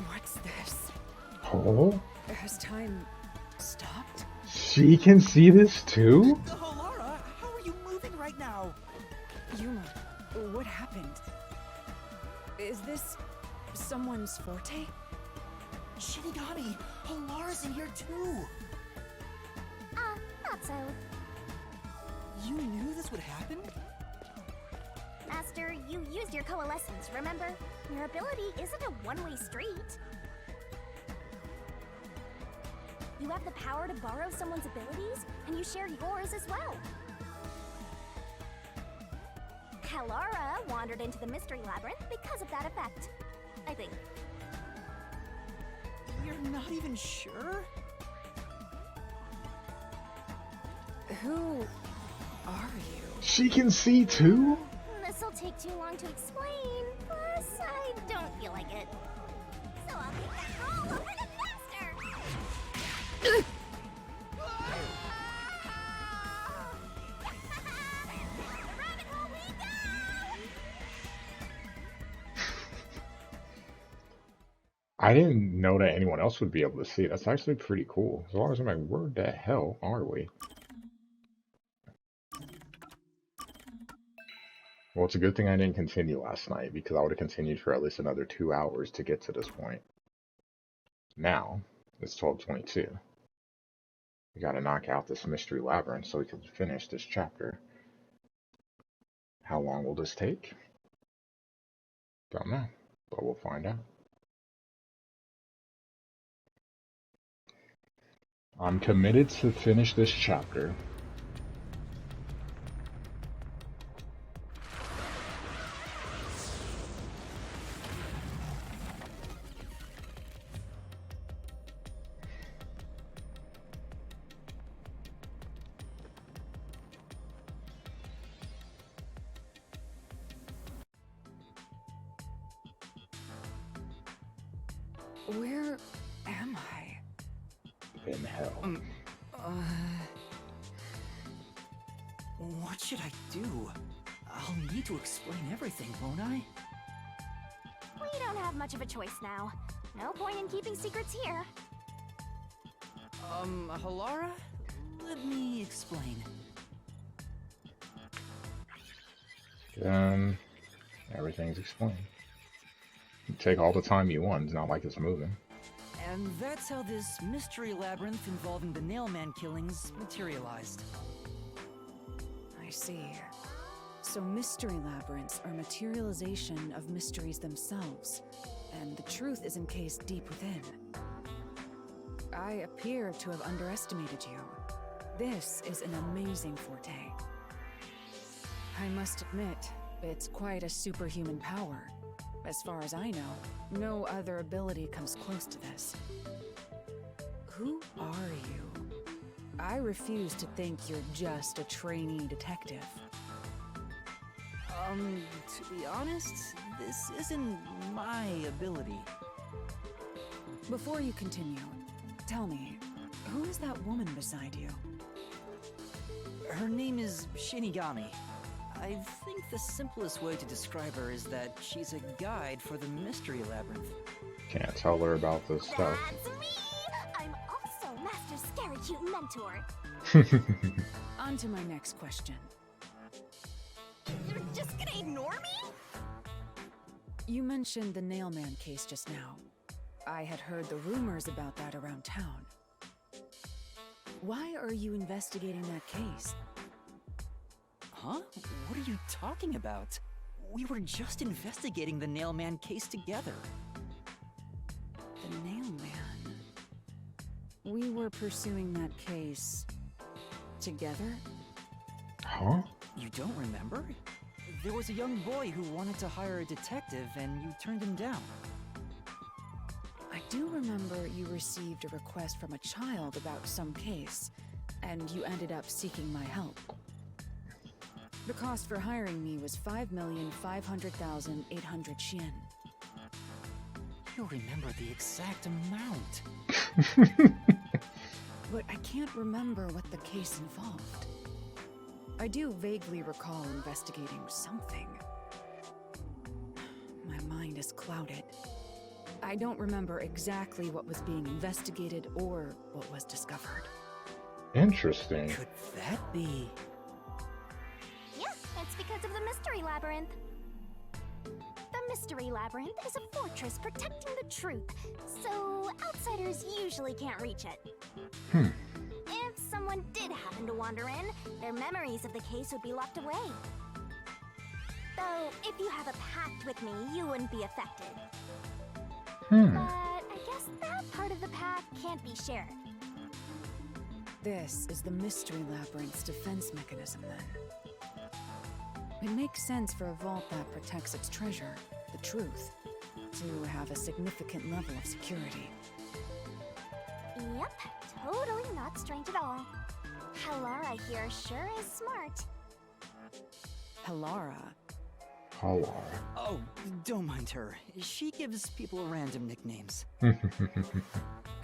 What's this? Oh? Has time stopped? She can see this too? Halara, how are you moving right now? Yuma, what happened? Is this someone's forte? Shinigami, Halara's in here too. Not so. You knew this would happen? Master, you used your coalescence, remember? Your ability isn't a one-way street. You have the power to borrow someone's abilities, and you share yours as well. Halara wandered into the Mystery Labyrinth because of that effect, I think. You're not even sure? Who are you? She can see too? This'll take too long to explain, plus I don't feel like it. So I'll take that role over the Master! The rabbit hole we go! I didn't know that anyone else would be able to see it. That's actually pretty cool. As long as I'm like, where the hell are we? Well, it's a good thing I didn't continue last night, because I would have continued for at least another 2 hours to get to this point. Now, it's 12:22. We gotta knock out this Mystery Labyrinth so we can finish this chapter. How long will this take? Don't know, but we'll find out. I'm committed to finish this chapter. Where am I? In hell. What should I do? I'll need to explain everything, won't I? We don't have much of a choice now. No point in keeping secrets here. Halara? Let me explain. Everything's explained. You take all the time you want, it's not like it's moving. And that's how this mystery labyrinth involving the Nailman killings materialized. I see. So mystery labyrinths are materialization of mysteries themselves, and the truth is encased deep within. I appear to have underestimated you. This is an amazing forte. I must admit, it's quite a superhuman power. As far as I know, no other ability comes close to this. Who are you? I refuse to think you're just a trainee detective. To be honest, this isn't my ability. Before you continue, tell me, who is that woman beside you? Her name is Shinigami. I think the simplest way to describe her is that she's a guide for the Mystery Labyrinth. Can't tell her about this stuff. That's me! I'm also Master Scary Cute Mentor. On to my next question. You're just gonna ignore me? You mentioned the Nailman case just now. I had heard the rumors about that around town. Why are you investigating that case? Huh? What are you talking about? We were just investigating the Nailman case together. The Nailman. We were pursuing that case together? Huh? You don't remember? There was a young boy who wanted to hire a detective and you turned him down. I do remember you received a request from a child about some case, and you ended up seeking my help. The cost for hiring me was 5,500,800 Yen. You remember the exact amount. But I can't remember what the case involved. I do vaguely recall investigating something. My mind is clouded. I don't remember exactly what was being investigated or what was discovered. Interesting. Could that be? Yeah, it's because of the Mystery Labyrinth. The Mystery Labyrinth is a fortress protecting the truth, so outsiders usually can't reach it. If someone did happen to wander in, their memories of the case would be locked away. Though, if you have a pact with me, you wouldn't be affected. But I guess that part of the pact can't be shared. This is the Mystery Labyrinth's defense mechanism, then. It makes sense for a vault that protects its treasure, the truth, to have a significant level of security. Yep, totally not strange at all. Halara here sure is smart. Halara. Halar. Oh, don't mind her. She gives people random nicknames.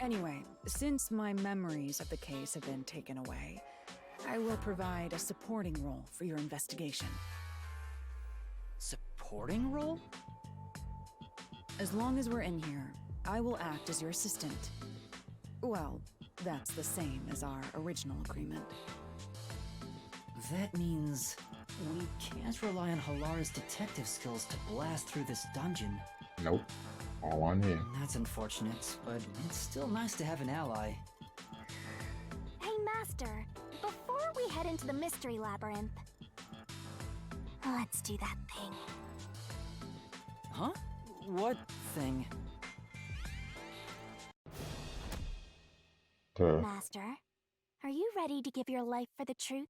Anyway, since my memories of the case have been taken away, I will provide a supporting role for your investigation. Supporting role? As long as we're in here, I will act as your assistant. Well, that's the same as our original agreement. That means we can't rely on Halara's detective skills to blast through this dungeon. Nope. All on me. That's unfortunate, but it's still nice to have an ally. Hey, Master, before we head into the Mystery Labyrinth, let's do that thing. Huh? What thing? Master, are you ready to give your life for the truth?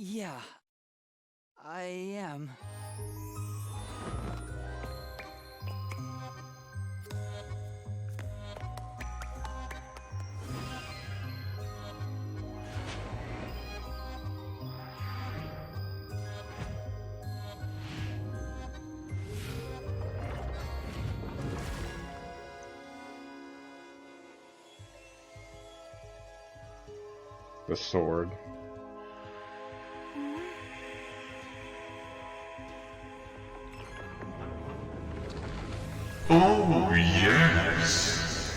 Yeah, I am. The sword. Oh, yes!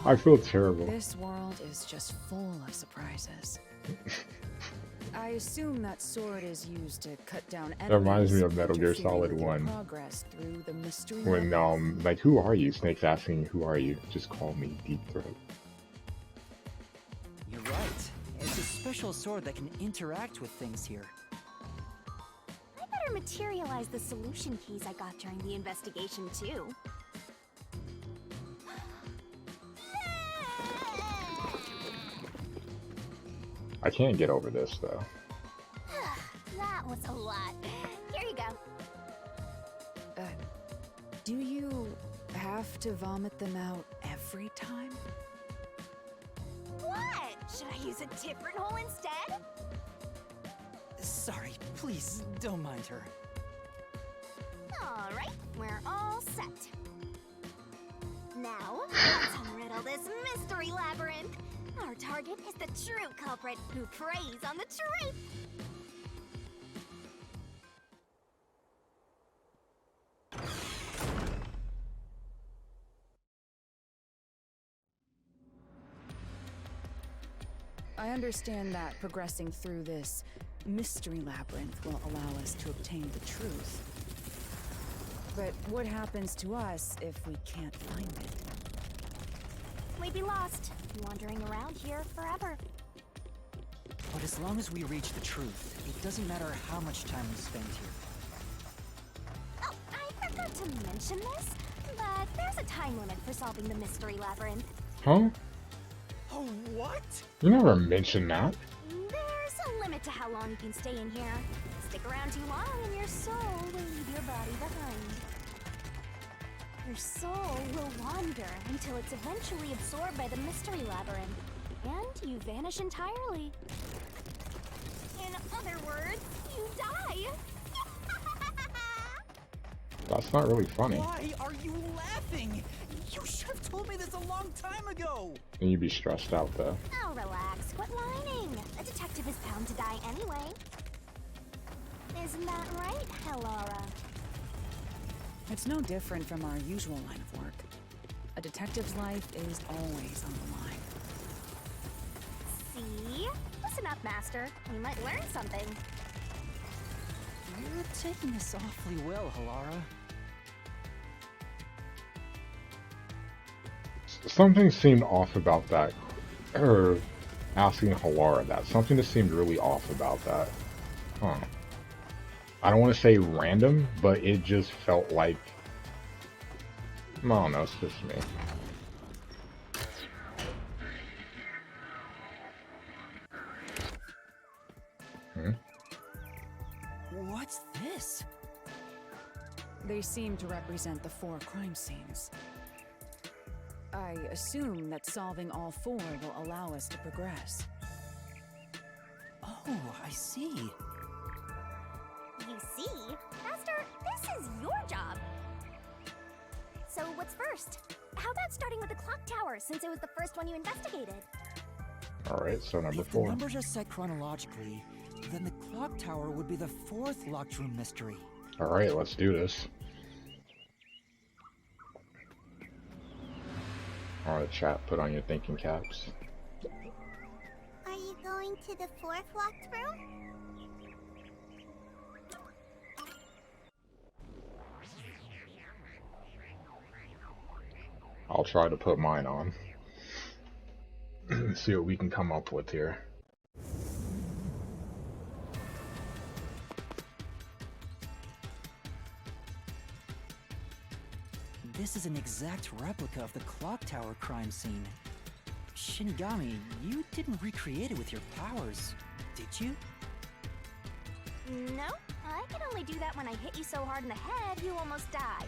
I feel terrible. This world is just full of surprises. I assume that sword is used to cut down enemies. That reminds me of Metal Gear interfering Solid with your 1. Progress through the mystery When, labyrinth. like, who are you? Snake's asking, who are you? Just call me Deep Throat. You're right. It's a special sword that can interact with things here. I better materialize the solution keys I got during the investigation, too. I can't get over this, though. That was a lot. Here you go. Do you have to vomit them out every time? What? Should I use a different hole instead? Sorry, please don't mind her. Alright, we're all set. Now, let's unriddle this mystery labyrinth. Our target is the true culprit who preys on the truth. I understand that progressing through this mystery labyrinth will allow us to obtain the truth. But what happens to us if we can't find it? We'd be lost, wandering around here forever. But as long as we reach the truth, it doesn't matter how much time we spend here. Oh, I forgot to mention this, but there's a time limit for solving the mystery labyrinth. Huh? Oh, what? You never mentioned that. There's a limit to how long you can stay in here. Stick around too long and your soul will leave your body behind. Your soul will wander until it's eventually absorbed by the mystery labyrinth, and you vanish entirely. In other words, you die. That's not really funny. Why are you laughing? You should have told told me this a long time ago! And you'd be stressed out though. Oh, relax. Quit whining. A detective is bound to die anyway. Isn't that right, Helora? It's no different from our usual line of work. A detective's life is always on the line. See? Listen up, Master. We might learn something. You're taking this awfully well, Halara. Something seemed off about that, or asking Halara that. Something just seemed really off about that. Huh. I don't want to say random, but it just felt like, I don't know, it's just me. What's this? They seem to represent the 4 crime scenes. I assume that solving all 4 will allow us to progress. Oh, I see. You see? Master, this is your job. So what's first? How about starting with the clock tower, since it was the first one you investigated? Alright, so number If the 4. numbers are set chronologically, then the clock tower would be the 4th locked room mystery. Alright, let's do this. Alright, chat, put on your thinking caps. Are you going to the 4th locked room? I'll try to put mine on. See what we can come up with here. This is an exact replica of the clock tower crime scene. Shinigami, you didn't recreate it with your powers, did you? No, I can only do that when I hit you so hard in the head you almost died.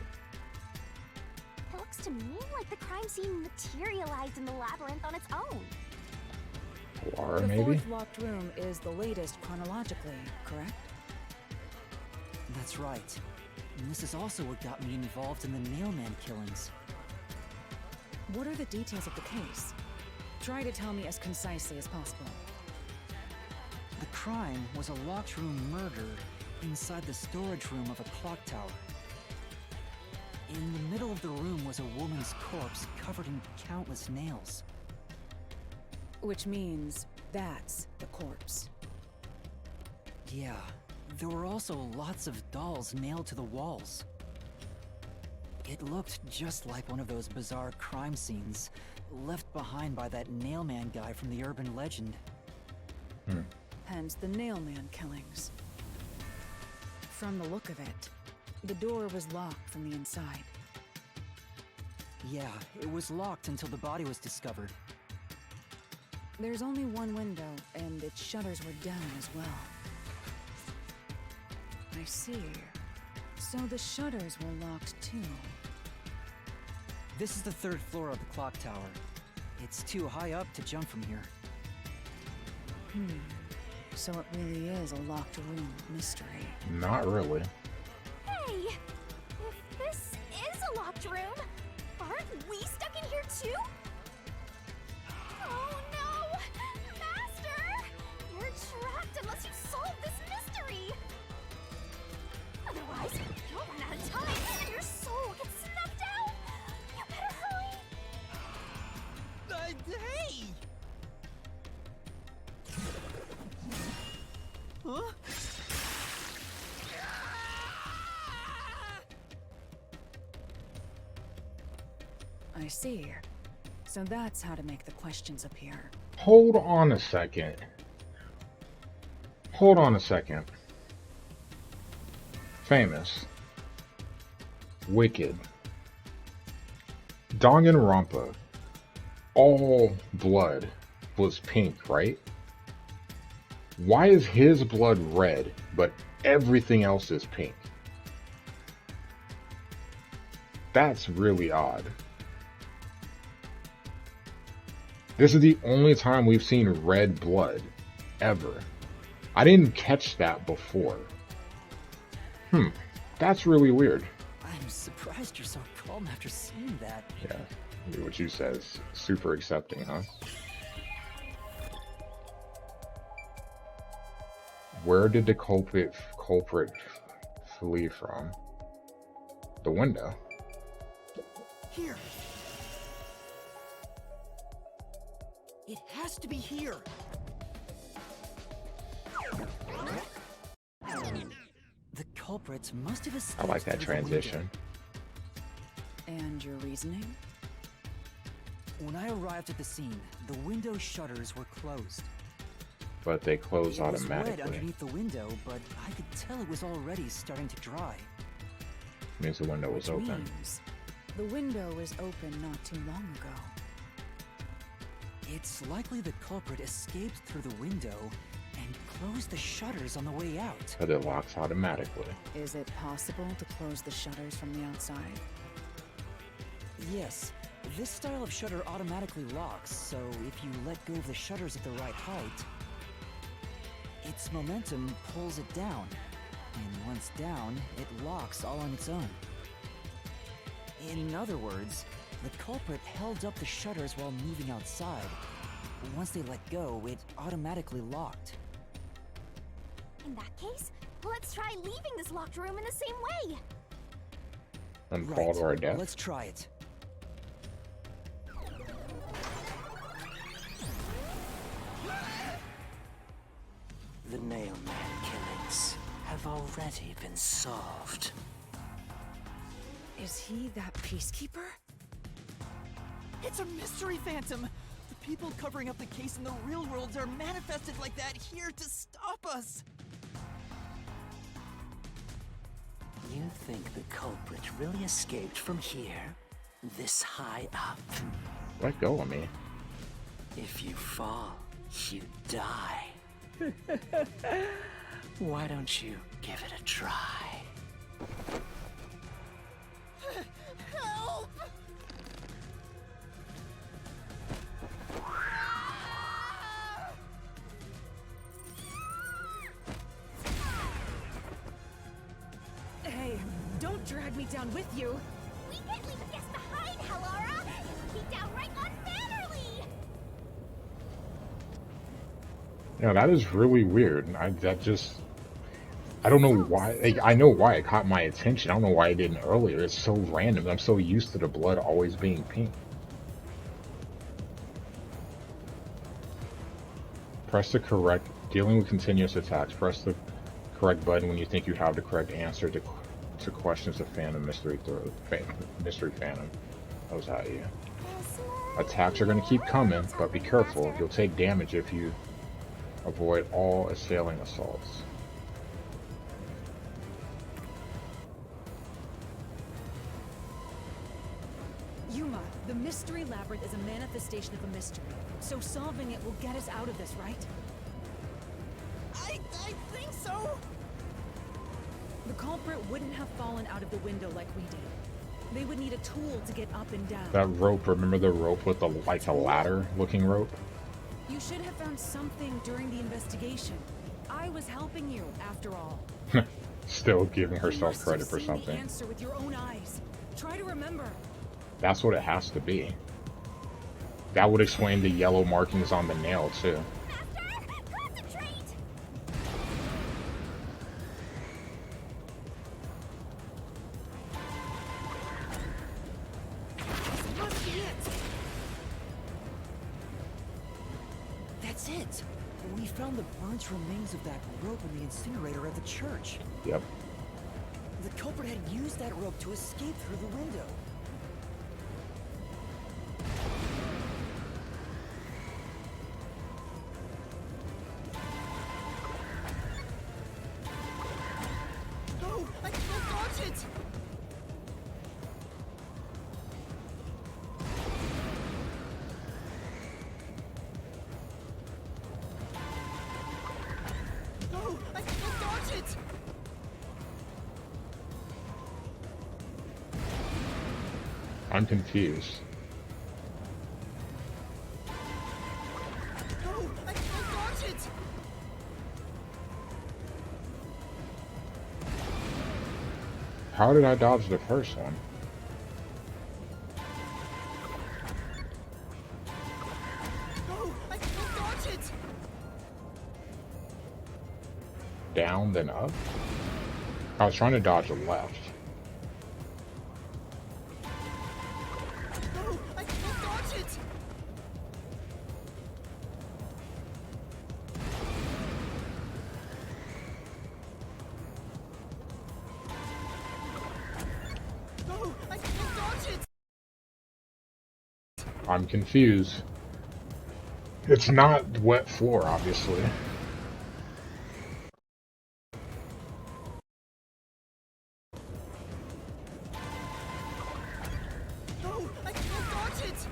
It looks to me like the crime scene materialized in the labyrinth on its own. Or The maybe? 4th locked room is the latest chronologically, correct? That's right. And this is also what got me involved in the Nailman killings. What are the details of the case? Try to tell me as concisely as possible. The crime was a locked room murder inside the storage room of a clock tower. In the middle of the room was a woman's corpse covered in countless nails. Which means that's the corpse. Yeah, there were also lots of dolls nailed to the walls. It looked just like one of those bizarre crime scenes left behind by that Nailman guy from the urban legend. Hence the Nailman killings. From the look of it, the door was locked from the inside. Yeah, it was locked until the body was discovered. There's only one window, and its shutters were down as well. I see. So the shutters were locked too. This is the 3rd floor of the clock tower. It's too high up to jump from here. So it really is a locked room mystery. Not really. Hey! If this is a locked room, aren't we stuck in here too? Oh no! Master! You're trapped unless you solve this mystery! Otherwise, you'll run out of time and your soul gets snuffed out! You better hurry! Hey! Huh? I see. So that's how to make the questions appear. Hold on a second. Hold on a second. Famous. Wicked. Danganronpa. All blood was pink, right? Why is his blood red, but everything else is pink? That's really odd. This is the only time we've seen red blood, ever. I didn't catch that before. That's really weird. I'm surprised you're so calm after seeing that. Yeah. What you said is super accepting, huh? Where did the culprit flee from? The window. Here. It has to be here. The culprits must have escaped. I like that through the window. transition. And your reasoning? When I arrived at the scene, the window shutters were closed. But they close It was wet automatically. underneath the window, but I could tell it was already starting to dry. Means the window was Which open. means the window was open not too long ago. It's likely the culprit escaped through the window and closed the shutters on the way out. But it locks automatically. Is it possible to close the shutters from the outside? Yes, this style of shutter automatically locks, so if you let go of the shutters at the right height, its momentum pulls it down, and once down, it locks all on its own. In other words, the culprit held up the shutters while moving outside. Once they let go, it automatically locked. In that case, let's try leaving this locked room in the same way. And fall to our death. Let's try it. The Nailman killings have already been solved. Is he that peacekeeper? It's a mystery phantom! The people covering up the case in the real world are manifested like that here to stop us! You think the culprit really escaped from here? This high up? Let go of me. If you fall, you die. Why don't you give it a try? Help! Hey, don't drag me down with you! We can't leave a guest behind, Hallara! It would be downright unmannerly! You know, that is really weird. I don't know why. Like, I know why it caught my attention. I don't know why it didn't earlier. It's so random. I'm so used to the blood always being pink. Press the correct... Dealing with continuous attacks. Press the correct button when you think you have the correct answer to questions of Phantom Mystery Phantom. That was how you... Attacks are going to keep coming, but be careful. You'll take damage if you avoid all assailing assaults. Yuma, the Mystery Labyrinth is a manifestation of a mystery. So solving it will get us out of this, right? I think so! The culprit wouldn't have fallen out of the window like we did. They would need a tool to get up and down. That rope, remember the rope with the, like, a ladder-looking rope? You should have found something during the investigation. I was helping you, after all. Still giving herself You credit must for have seen something. the answer with your own eyes. Try to remember. That's what it has to be. That would explain the yellow markings on the nail, too. Master, concentrate! This must be it! That's it! We found the burnt remains of that rope in the incinerator at the church. Yep. The culprit had used that rope to escape through the window. No! I can't dodge it! No! I can't dodge it! I'm confused. No! I can't dodge it! How did I dodge the first one? down, then up? I was trying to dodge left. No, I can't dodge it! No, I can't dodge it! I'm confused. It's not wet floor, obviously. No, I can't dodge it!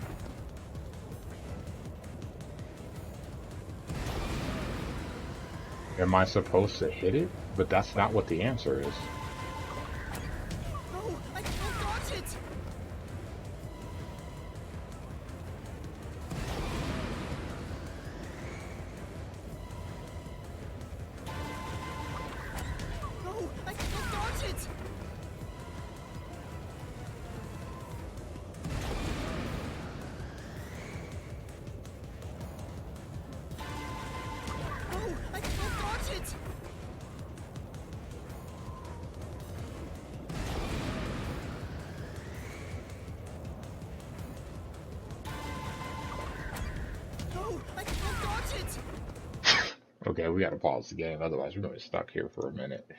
Am I supposed to hit it? But that's not what the answer is. No, I can't dodge it! No, I can't dodge it! No, I can't dodge it! No, I can't dodge it! Okay, we gotta pause the game, otherwise we're gonna be stuck here for a minute.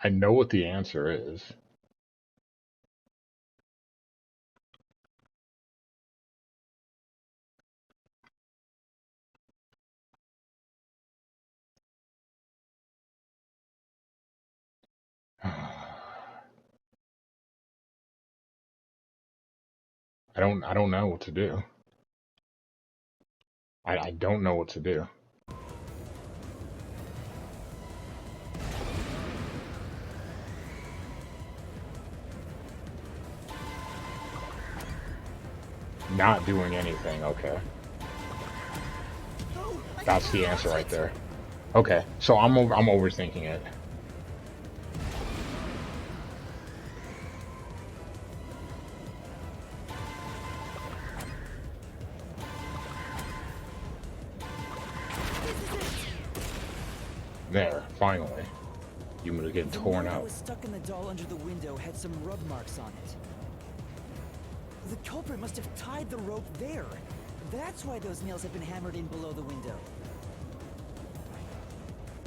I know what the answer is. I don't know what to do. I don't know what to do. Not doing anything, okay. No, I That's can't the dodge answer right it. there. Okay, so I'm overthinking it. There, finally. You would have getting The torn mark that up. was stuck in the doll under the window had some rub marks on it. The culprit must have tied the rope there. That's why those nails have been hammered in below the window.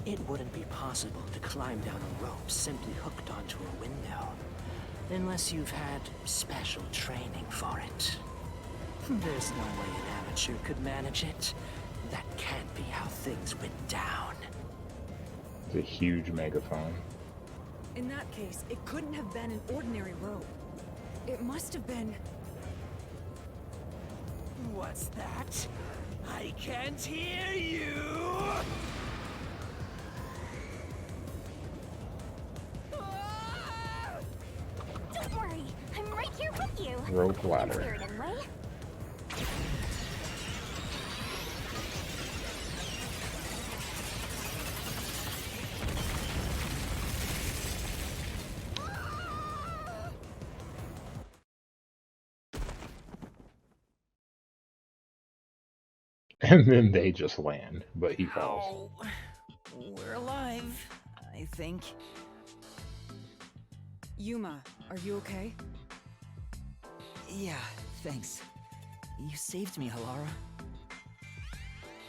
It wouldn't be possible to climb down a rope simply hooked onto a window, unless you've had special training for it. There's no way an amateur could manage it. That can't be how things went down. It's a huge megaphone. In that case, it couldn't have been an ordinary rope. It must have been... What's that? I can't hear you! Don't worry, I'm right here with you. Rope I can ladder. hear it anyway. And then they just land, but he falls. Ow. We're alive, I think. Yuma, are you okay? Yeah, thanks. You saved me, Halara.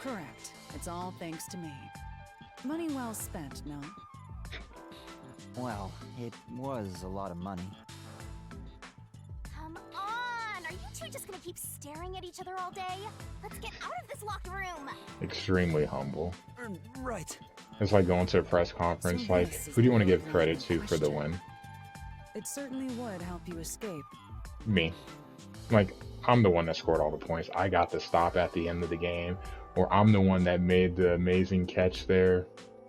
Correct. It's all thanks to me. Money well spent, no? Well, it was a lot of money. Come on! Are you two just gonna keep staring at each other all day? Let's get out of this locked room! Extremely humble. Right. It's like going to a press conference, So like, this is who do you the want to give really credit big to for the question. win? It certainly would help you escape. Me. Like, I'm the one that scored all the points. I got the stop at the end of the game, or I'm the one that made the amazing catch there.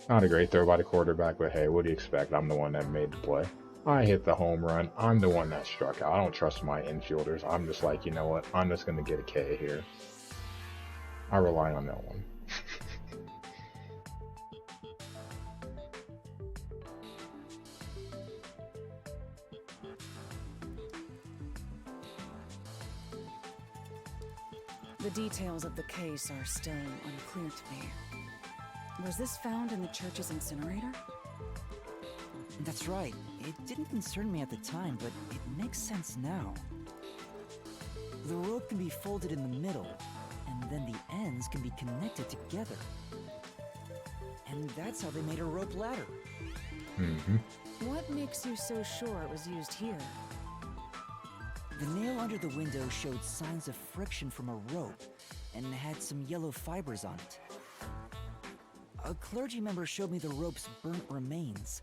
Not a great throw by the quarterback, but hey, what do you expect? I'm the one that made the play. I hit the home run. I'm the one that struck out. I don't trust my infielders. I'm just like, you know what? I'm just going to get a K here. I rely on no one. The details of the case are still unclear to me. Was this found in the church's incinerator? That's right. It didn't concern me at the time, but it makes sense now. The rope can be folded in the middle, and then the ends can be connected together. And that's how they made a rope ladder. Mm-hmm. What makes you so sure it was used here? The nail under the window showed signs of friction from a rope, and had some yellow fibers on it. A clergy member showed me the rope's burnt remains,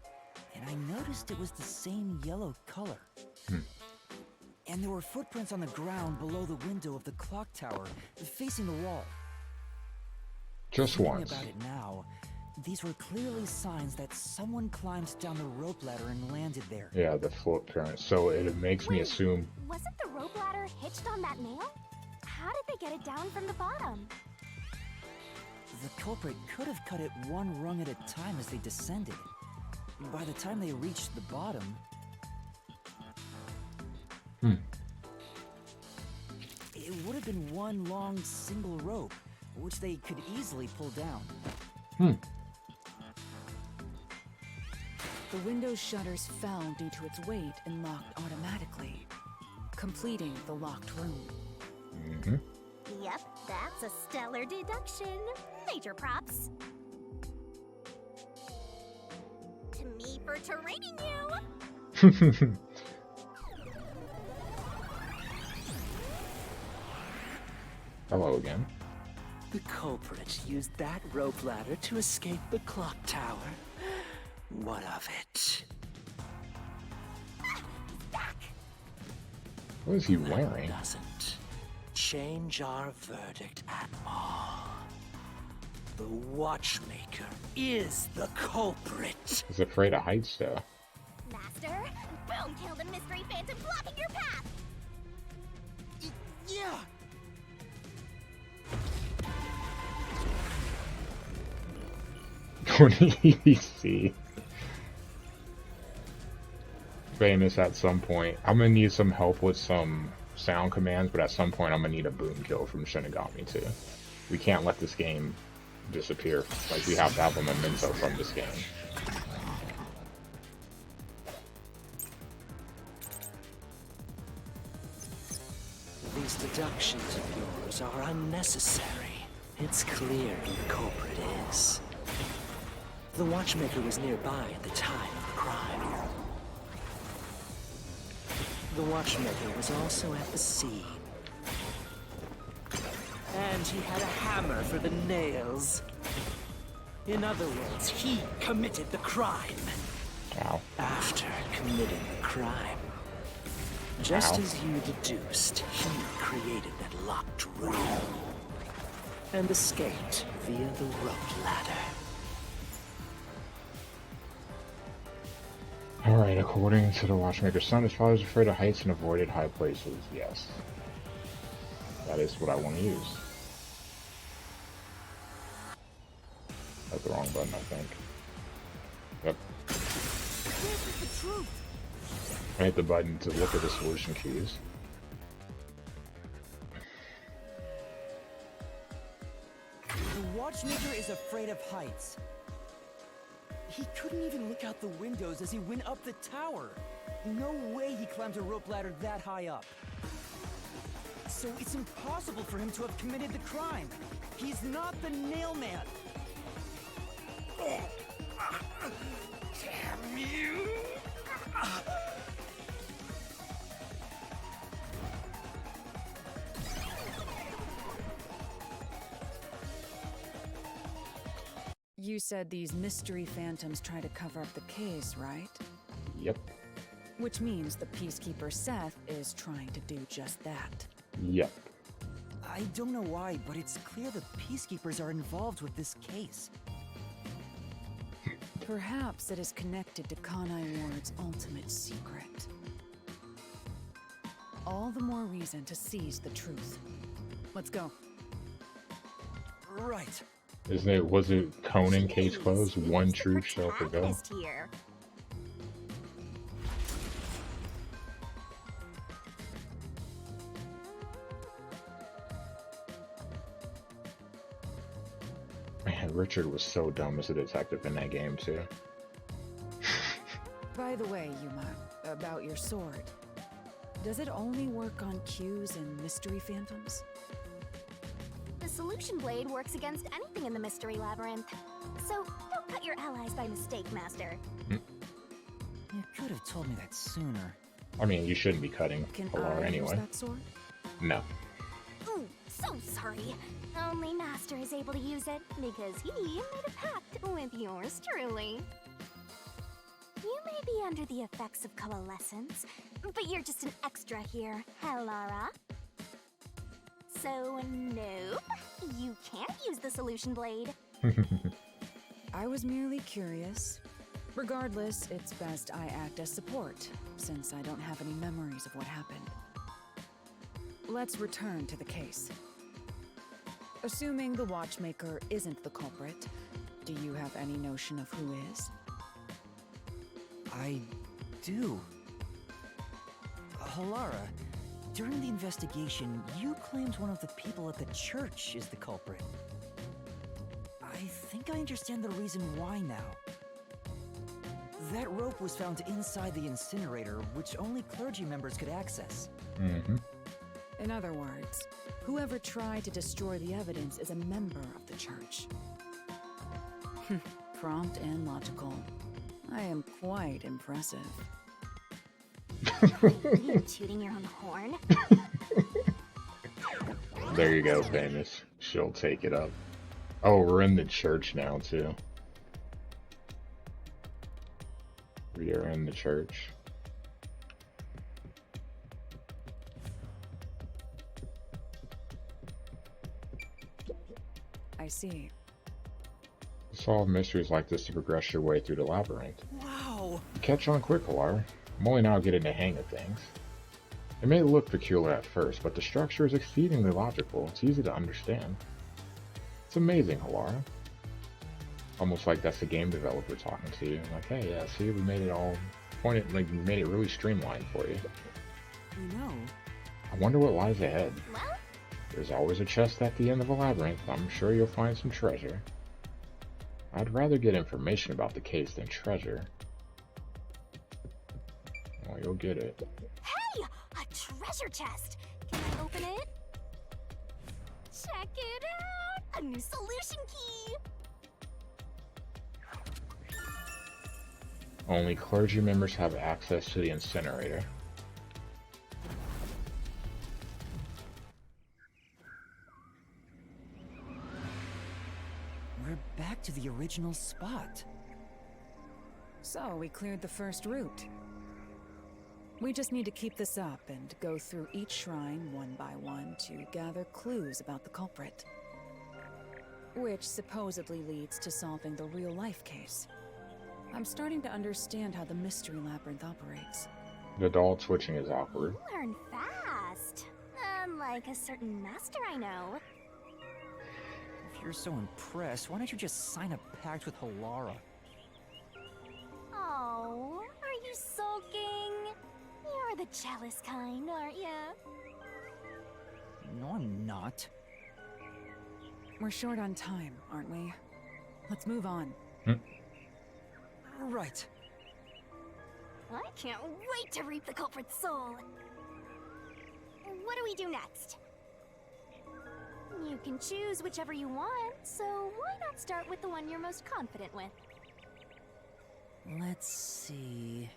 and I noticed it was the same yellow color. And there were footprints on the ground below the window of the clock tower, facing the wall. Just Thinking once. about it now, these were clearly signs that someone climbed down the rope ladder and landed there. Yeah, the footprint. So it makes me assume. Wasn't the rope ladder hitched on that nail? How did they get it down from the bottom? The culprit could have cut it one rung at a time as they descended. By the time they reached the bottom... It would have been one long single rope, which they could easily pull down. The window's shutters fell due to its weight and locked automatically, completing the locked room. Mm-hmm. Yep, that's a stellar deduction. Major props. To me for training you. Hello again. The culprit used that rope ladder to escape the clock tower. What of it? What is he That wearing? doesn't change our verdict at all. The watchmaker is the culprit. He's afraid of heights, though. Master, boom kill the mystery phantom blocking your path. Yeah! What did he see? Famous at some point. I'm gonna need some help with some sound commands, but at some point I'm gonna need a boom kill from Shinigami too. We can't let this game disappear. Like, we have to have a memento from this game. These deductions of yours are unnecessary. It's clear who the culprit is. The watchmaker was nearby at the time of the crime. The watchmaker was also at the scene. And he had a hammer for the nails. In other words, he committed the crime. Ow. After committing the crime, just Ow. as you deduced, he created that locked room and escaped via the rope ladder. Alright, according to the watchmaker's son, his father was afraid of heights and avoided high places. Yes. That is what I want to use. That's the wrong button, I think. Yep. This is the truth! I hit the button to look at the solution keys. The watchmaker is afraid of heights. He couldn't even look out the windows as he went up the tower. No way he climbed a rope ladder that high up. So it's impossible for him to have committed the crime. He's not the nail man. Damn you! You said these mystery phantoms try to cover up the case, right? Yep. Which means the Peacekeeper Seth is trying to do just that. Yep. I don't know why, but it's clear the Peacekeepers are involved with this case. Perhaps it is connected to Kanai Ward's ultimate secret. All the more reason to seize the truth. Let's go. Right. Was it Conan case closed? One truth shall prevail. Protagonist here. Man, Richard was so dumb as a detective in that game, too. By the way, Yuma, about your sword. Does it only work on cues and mystery phantoms? The solution blade works against anything in the Mystery Labyrinth. So don't cut your allies by mistake, Master. You could have told me that sooner. I mean, you shouldn't be cutting Can Halara I anyway. use that sword? No. Ooh, so sorry. Only Master is able to use it because he made a pact with yours truly. You may be under the effects of coalescence, but you're just an extra here, Halara. So, nope, you can't use the solution blade. I was merely curious. Regardless, it's best I act as support, since I don't have any memories of what happened. Let's return to the case. Assuming the watchmaker isn't the culprit, do you have any notion of who is? I do. Halara, during the investigation, you claimed one of the people at the church is the culprit. I think I understand the reason why now. That rope was found inside the incinerator, which only clergy members could access. Mm-hmm. In other words, whoever tried to destroy the evidence is a member of the church. Prompt and logical. I am quite impressive. You tooting your own horn? There you go, famous. She'll take it up. Oh, we're in the church now, too. We are in the church. I see. Solve mysteries like this to progress your way through the labyrinth. Wow! Catch on quick, Halara. I'm only now getting the hang of things. It may look peculiar at first, but the structure is exceedingly logical. It's easy to understand. It's amazing, Halara. Almost like that's the game developer talking to you. Like, hey, yeah, see, we made it all pointed, like, we made it really streamlined for you. You know, I wonder what lies ahead. Well, There's always a chest at the end of a labyrinth. I'm sure you'll find some treasure. I'd rather get information about the case than treasure. Well, you'll get it. hey! A treasure chest! Can I open it? Check it out! A new solution key! Only clergy members have access to the incinerator. we're back to the original spot. So, we cleared the first route. We just need to keep this up and go through each shrine one by one to gather clues about the culprit. Which supposedly leads to solving the real-life case. I'm starting to understand how the Mystery Labyrinth operates. The doll twitching is awkward. You learn fast. Unlike a certain master I know. If you're so impressed, why don't you just sign a pact with Halara? Oh, are you sulking? You're the jealous kind, aren't ya? No, I'm not. We're short on time, aren't we? Let's move on. Right. I can't wait to reap the culprit's soul. What do we do next? You can choose whichever you want, so why not start with the one you're most confident with? Let's see.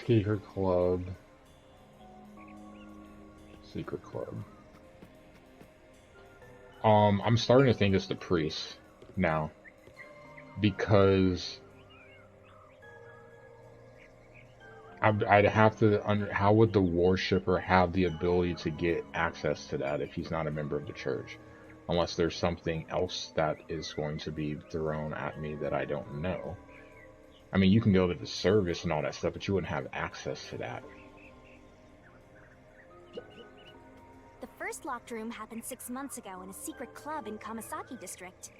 Secret Club. Secret Club. I'm starting to think it's the priest now. Because I'd have to how would the worshipper have the ability to get access to that if he's not a member of the church? Unless there's something else that is going to be thrown at me that I don't know. I mean, you can go to the service and all that stuff, but you wouldn't have access to that. The first locked room happened 6 months ago in a secret club in Kamasaki district.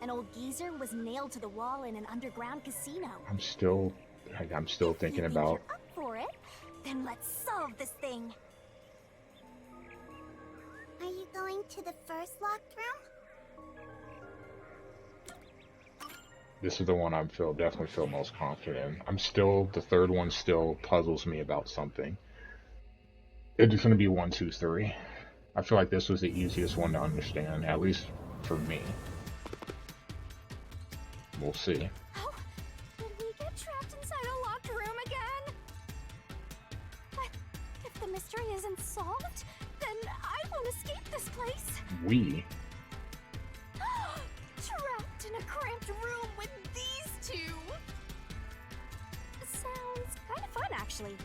An old geezer was nailed to the wall in an underground casino. I'm still If thinking you think about. you're up for it, then let's solve this thing. Are you going to the first locked room? This is the one I definitely feel most confident in. The third one still puzzles me about something. It's going to be 1, 2, 3. I feel like this was the easiest one to understand, at least for me. We'll see. Oh, did we get trapped inside a locked room again? But if the mystery isn't solved, then I won't escape this place. We? Trapped in a cramped room with these two. Sounds kind of fun, actually.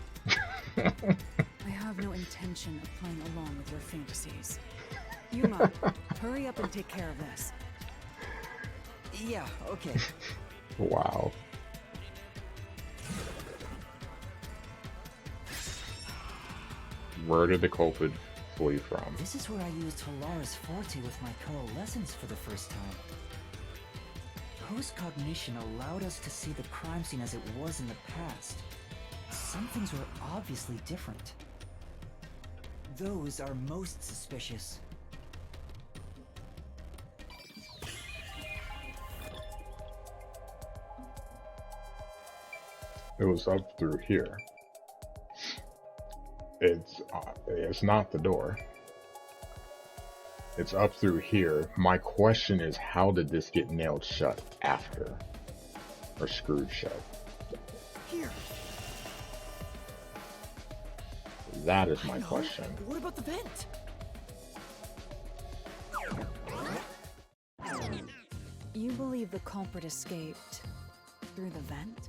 I have no intention of playing along with your fantasies. Yuma, hurry up and take care of this. Yeah, okay. Wow. Where did the culprit flee from? This is where I used Hilara's Forte with my coalescence for the first time. Post-cognition allowed us to see the crime scene as it was in the past. Some things were obviously different. Those are most suspicious. It was up through here. It's not the door. It's up through here. My question is, how did this get nailed shut after? Or screwed shut? Here. That is my question. What about the vent? You believe the culprit escaped through the vent?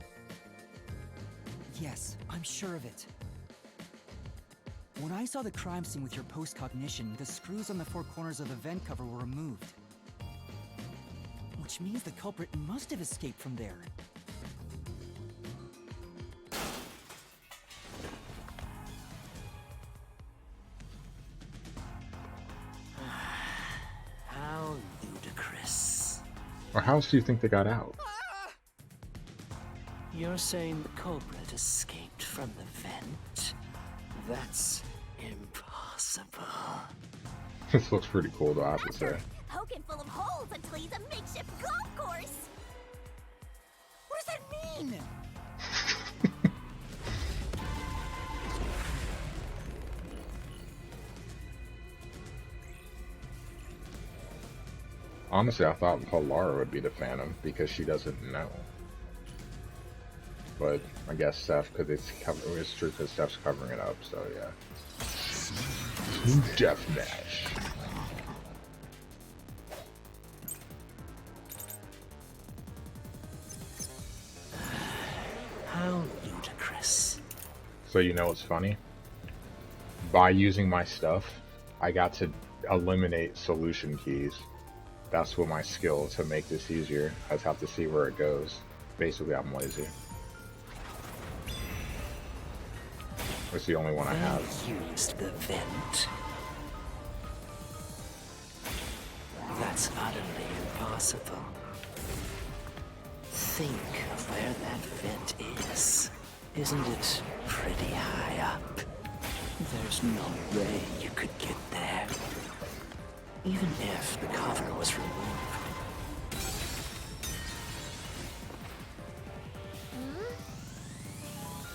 Yes, I'm sure of it. When I saw the crime scene with your post-cognition, the screws on the 4 corners of the vent cover were removed. Which means the culprit must have escaped from there. How ludicrous. Or how else do you think they got out? You're saying the culprit escaped from the vent? That's impossible. This looks pretty cool though, I have to say. Poking full of holes until he's a makeshift golf course. What does that mean? Honestly, I thought Hilara would be the Phantom because she doesn't know. But I guess Seth, because it's true because Steph's covering it up, so yeah. Deathmatch. How ludicrous. So you know what's funny? By using my stuff, I got to eliminate solution keys. That's what my skill to make this easier. I just have to see where it goes. Basically, I'm lazy. It's the only one I have. They used the vent. That's utterly impossible. Think of where that vent is. Isn't it pretty high up? There's no way you could get there. Even if the cover was removed.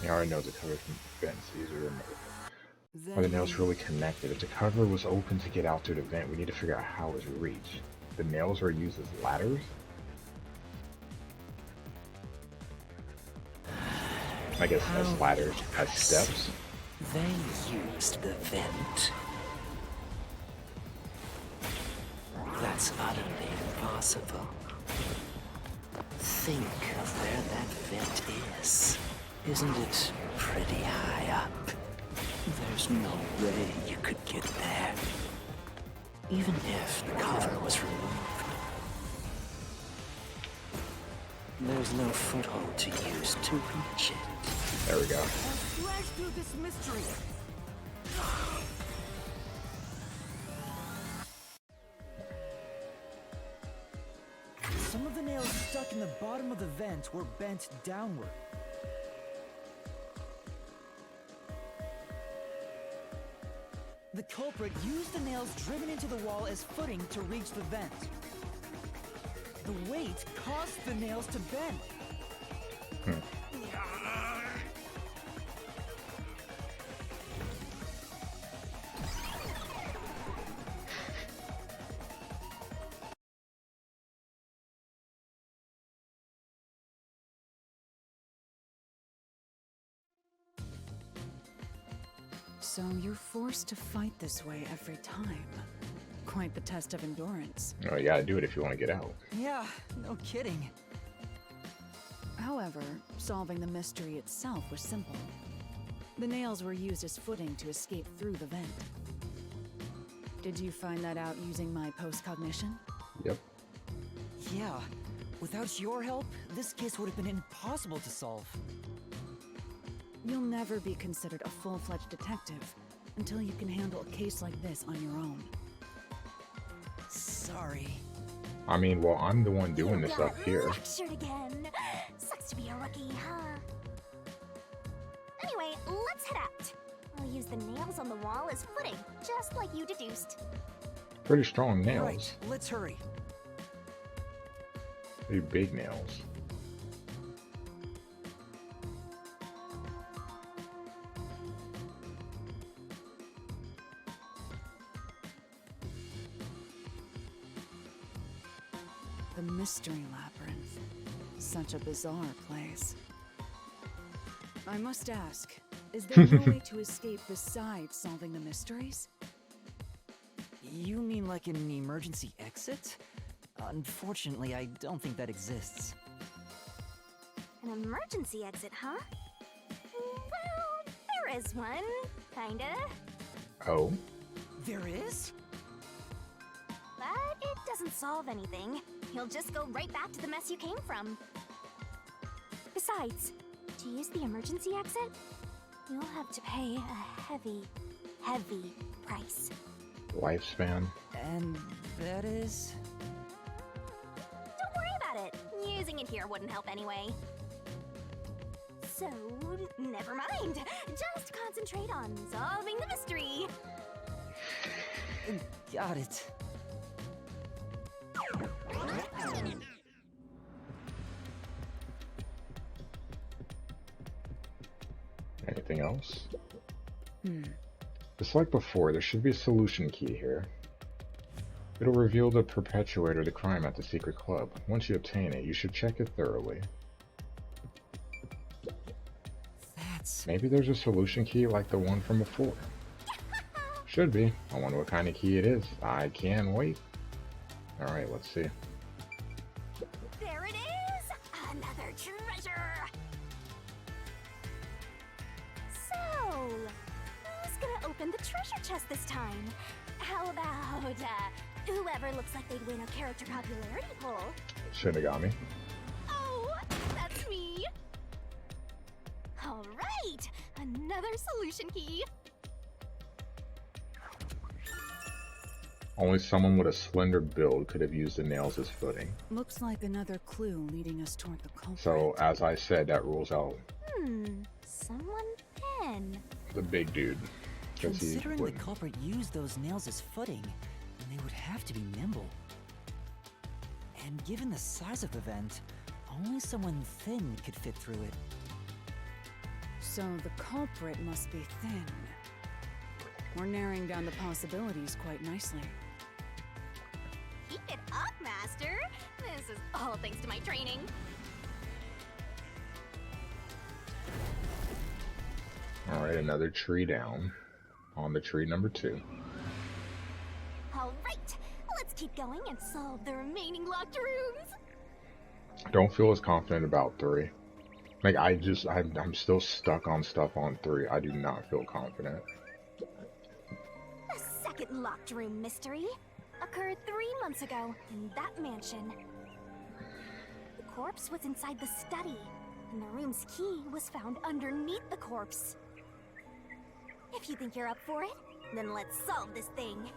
You already know the cover from vents easier to remove. Are the nails really connected? If the cover was open to get out through the vent, we need to figure out how it's reached. The nails are used as ladders? I guess as ladders, as steps? They used the vent. That's utterly impossible. Think of where that vent is. Isn't it pretty high up? There's no way you could get there. Even if the cover was removed. There's no foothold to use to reach it. There we go. Flash through this mystery. Some of the nails stuck in the bottom of the vent were bent downward. The the culprit used the nails driven into the wall as footing to reach the vent. The weight caused the nails to bend. So you're forced to fight this way every time. Quite the test of endurance. Oh, you gotta do it if you want to get out. Yeah, no kidding. However, solving the mystery itself was simple. The nails were used as footing to escape through the vent. Did you find that out using my post-cognition? Yep. Yeah, without your help, this case would have been impossible to solve. You'll never be considered a full-fledged detective until you can handle a case like this on your own. Sorry. I mean, well, I'm the one doing You this got up here. lectured again. Sucks to be a rookie, huh? Anyway, let's head out. I'll use the nails on the wall as footing, just like you deduced. Pretty strong nails. Right, let's hurry. Pretty big nails. The Mystery Labyrinth. Such a bizarre place. I must ask, is there no way to escape besides solving the mysteries? You mean like an emergency exit? Unfortunately, I don't think that exists. An emergency exit, huh? Well, there is one, kinda. Oh? There is? But it doesn't solve anything. You'll just go right back to the mess you came from. Besides, to use the emergency exit, you'll have to pay a heavy, heavy price. Lifespan? And that is? Don't worry about it. Using it here wouldn't help anyway. So, never mind. Just concentrate on solving the mystery. Got it. Anything else? Hmm. Just like before, there should be a solution key here. It'll reveal the perpetuator of the crime at the secret club. Once you obtain it, you should check it thoroughly. That's... Maybe there's a solution key like the one from before. Should be. I wonder what kind of key it is. I can't wait. Alright, let's see. There it is! Another treasure! So, who's gonna open the treasure chest this time? How about, whoever looks like they'd win a character popularity poll? Shinigami. Oh, that's me! Alright! Another solution key! Only someone with a slender build could have used the nails as footing. Looks like another clue leading us toward the culprit. So, as I said, that rules out Someone pen. the big dude. 'Cause he Considering the wouldn't. culprit used those nails as footing, they would have to be nimble. And given the size of the vent, only someone thin could fit through it. So the culprit must be thin. We're narrowing down the possibilities quite nicely. Keep it up, Master! This is all thanks to my training. Alright, another tree down. On to tree number 2. Alright, let's keep going and solve the remaining locked rooms! I don't feel as confident about 3. Like, I'm still stuck on stuff on 3. I do not feel confident. The second locked room mystery occurred 3 months ago in that mansion. The corpse was inside the study, and the room's key was found underneath the corpse. If you think you're up for it, then let's solve this thing.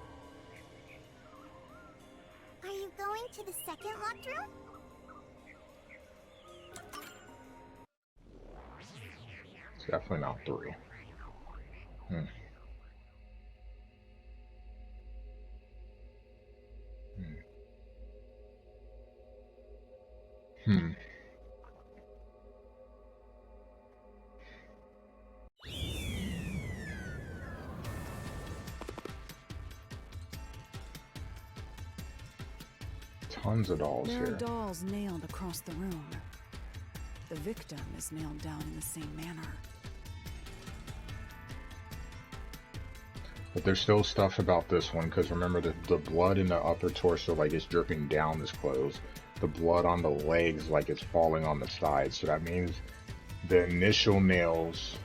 Are you going to the second locked room? It's definitely not 3. Hmm. Tons of dolls There are here. dolls nailed across the room. The victim is nailed down in the same manner. But there's still stuff about this one, because remember the blood in the upper torso like is dripping down his clothes. The blood on the legs like it's falling on the sides. So that means the initial nails,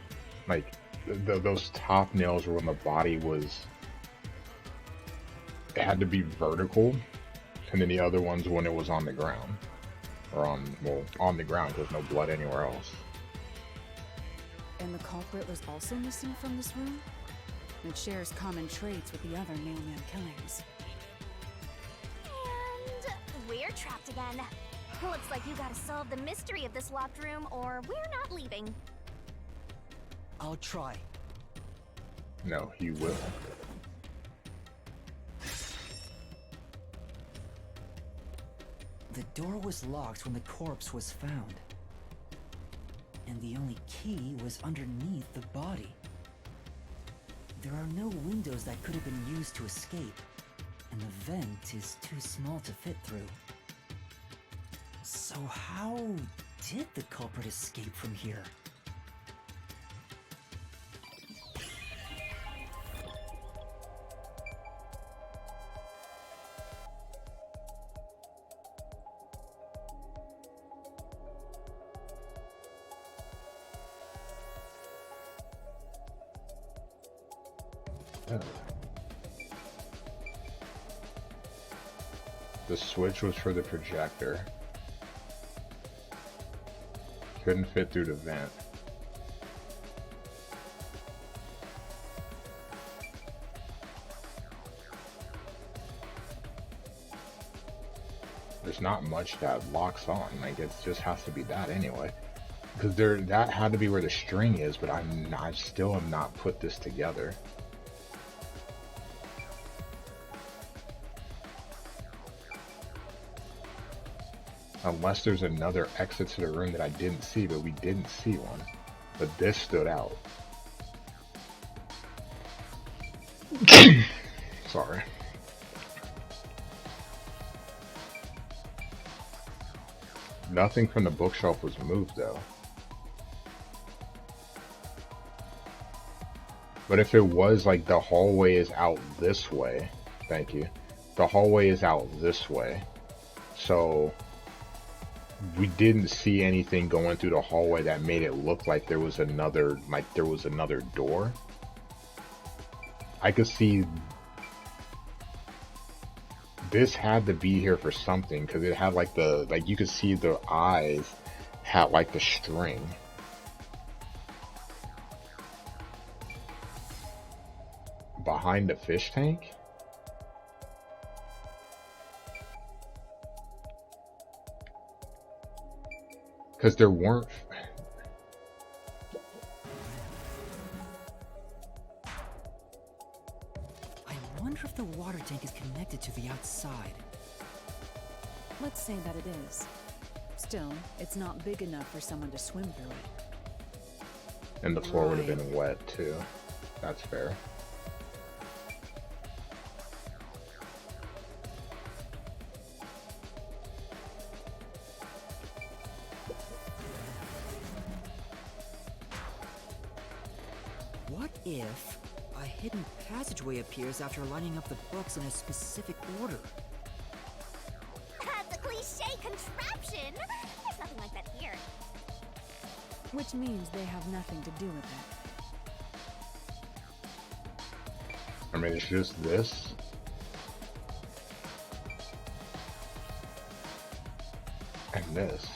like those top nails were when the body was, it had to be vertical. And then the other ones when it was on the ground. Or on the ground, because no blood anywhere else. And the culprit was also missing from this room? It shares common traits with the other Nailman killings. And we're trapped again. Looks like you gotta solve the mystery of this locked room, or we're not leaving. I'll try. No, he will. The door was locked when the corpse was found. And the only key was underneath the body. There are no windows that could have been used to escape, and the vent is too small to fit through. So how did the culprit escape from here? The switch was for the projector. Couldn't fit through the vent. There's not much that locks on. Like it just has to be that anyway. Because that had to be where the string is, but I still have not put this together. Unless there's another exit to the room that I didn't see, but we didn't see one. But this stood out. Sorry. Nothing from the bookshelf was moved though. But if it was like the hallway is out this way, thank you. The hallway is out this way. So we didn't see anything going through the hallway that made it look like there was another door. I could see this had to be here for something, because it had like you could see the eyes had like the string. Behind the fish tank? Because there weren't... I wonder if the water tank is connected to the outside. Let's say that it is. Still, it's not big enough for someone to swim through it. And the floor would have been wet too. That's fair. What if a hidden passageway appears after lining up the books in a specific order? That's a cliche contraption! There's nothing like that here. Which means they have nothing to do with it. I mean, it's just this. And this.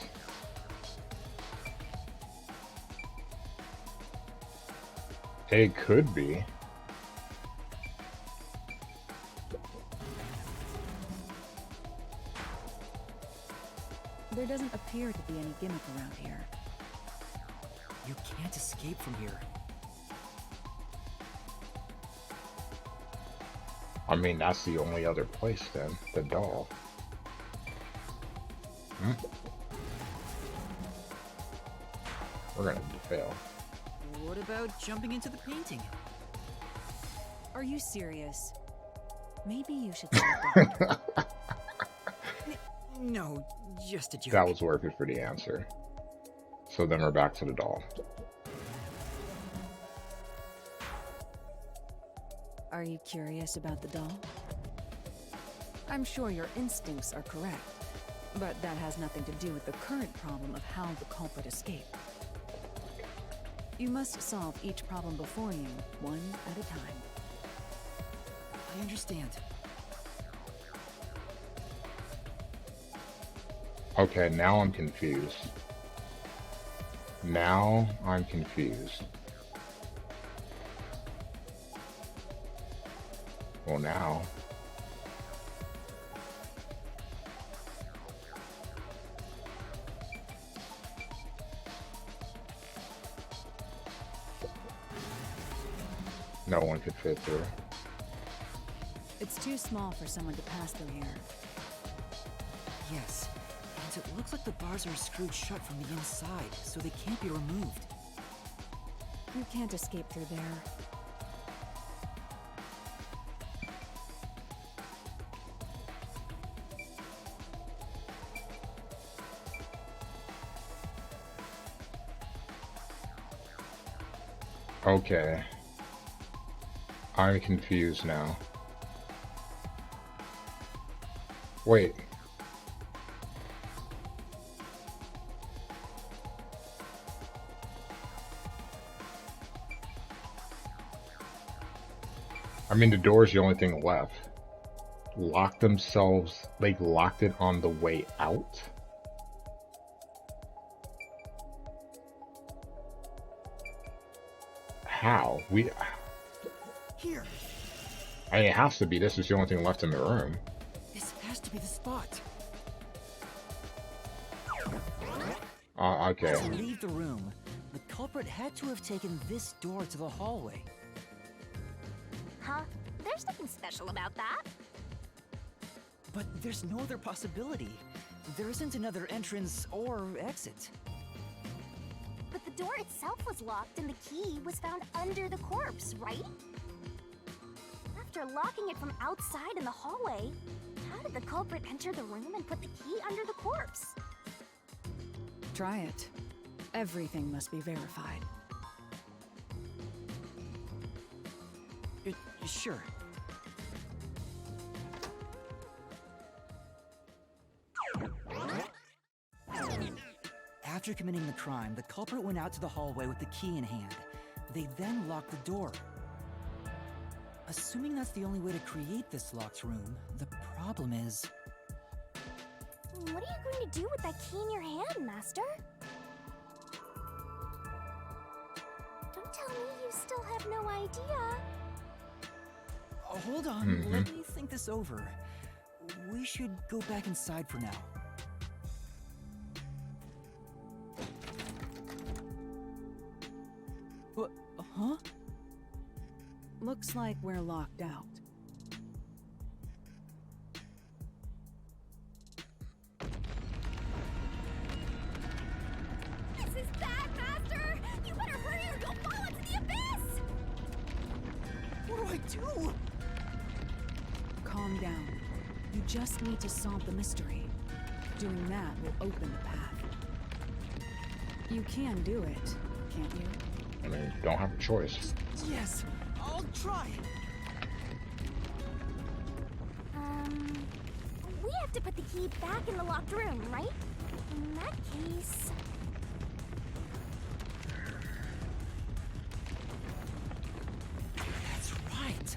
It could be. There doesn't appear to be any gimmick around here. You can't escape from here. I mean, that's the only other place then. The doll. We're gonna fail. What about jumping into the painting? Are you serious? Maybe you should sit down. No, just a joke. That was worth it for the answer. So then we're back to the doll. Are you curious about the doll? I'm sure your instincts are correct, but that has nothing to do with the current problem of how the culprit escaped. You must solve each problem before you, one at a time. I understand. Okay, now I'm confused. Now I'm confused. Well, now. No one could fit through. It's too small for someone to pass through here. Yes, and it looks like the bars are screwed shut from the inside, so they can't be removed. You can't escape through there. Okay. I'm confused now. Wait. I mean, the door's the only thing left. Locked themselves, they locked it on the way out? How? Here, I mean, it has to be. This is the only thing left in the room. this has to be the spot. Okay. To leave the room, the culprit had to have taken this door to the hallway. Huh? There's nothing special about that. But there's no other possibility. There isn't another entrance or exit. But the door itself was locked and the key was found under the corpse, right? After locking it from outside in the hallway, how did the culprit enter the room and put the key under the corpse? Try it. Everything must be verified. Sure. After committing the crime, the culprit went out to the hallway with the key in hand. They then locked the door. Assuming that's the only way to create this locked room, the problem is... What are you going to do with that key in your hand, Master? Don't tell me you still have no idea. Oh, hold on, let me think this over. We should go back inside for now. What? Huh? Looks like we're locked out. This is bad, Master! You better hurry or you'll fall into the abyss! What do I do? Calm down. You just need to solve the mystery. Doing that will open the path. You can do it, can't you? I mean, don't have a choice. Yes, I'll try. We have to put the key back in the locked room, right? In that case... That's right.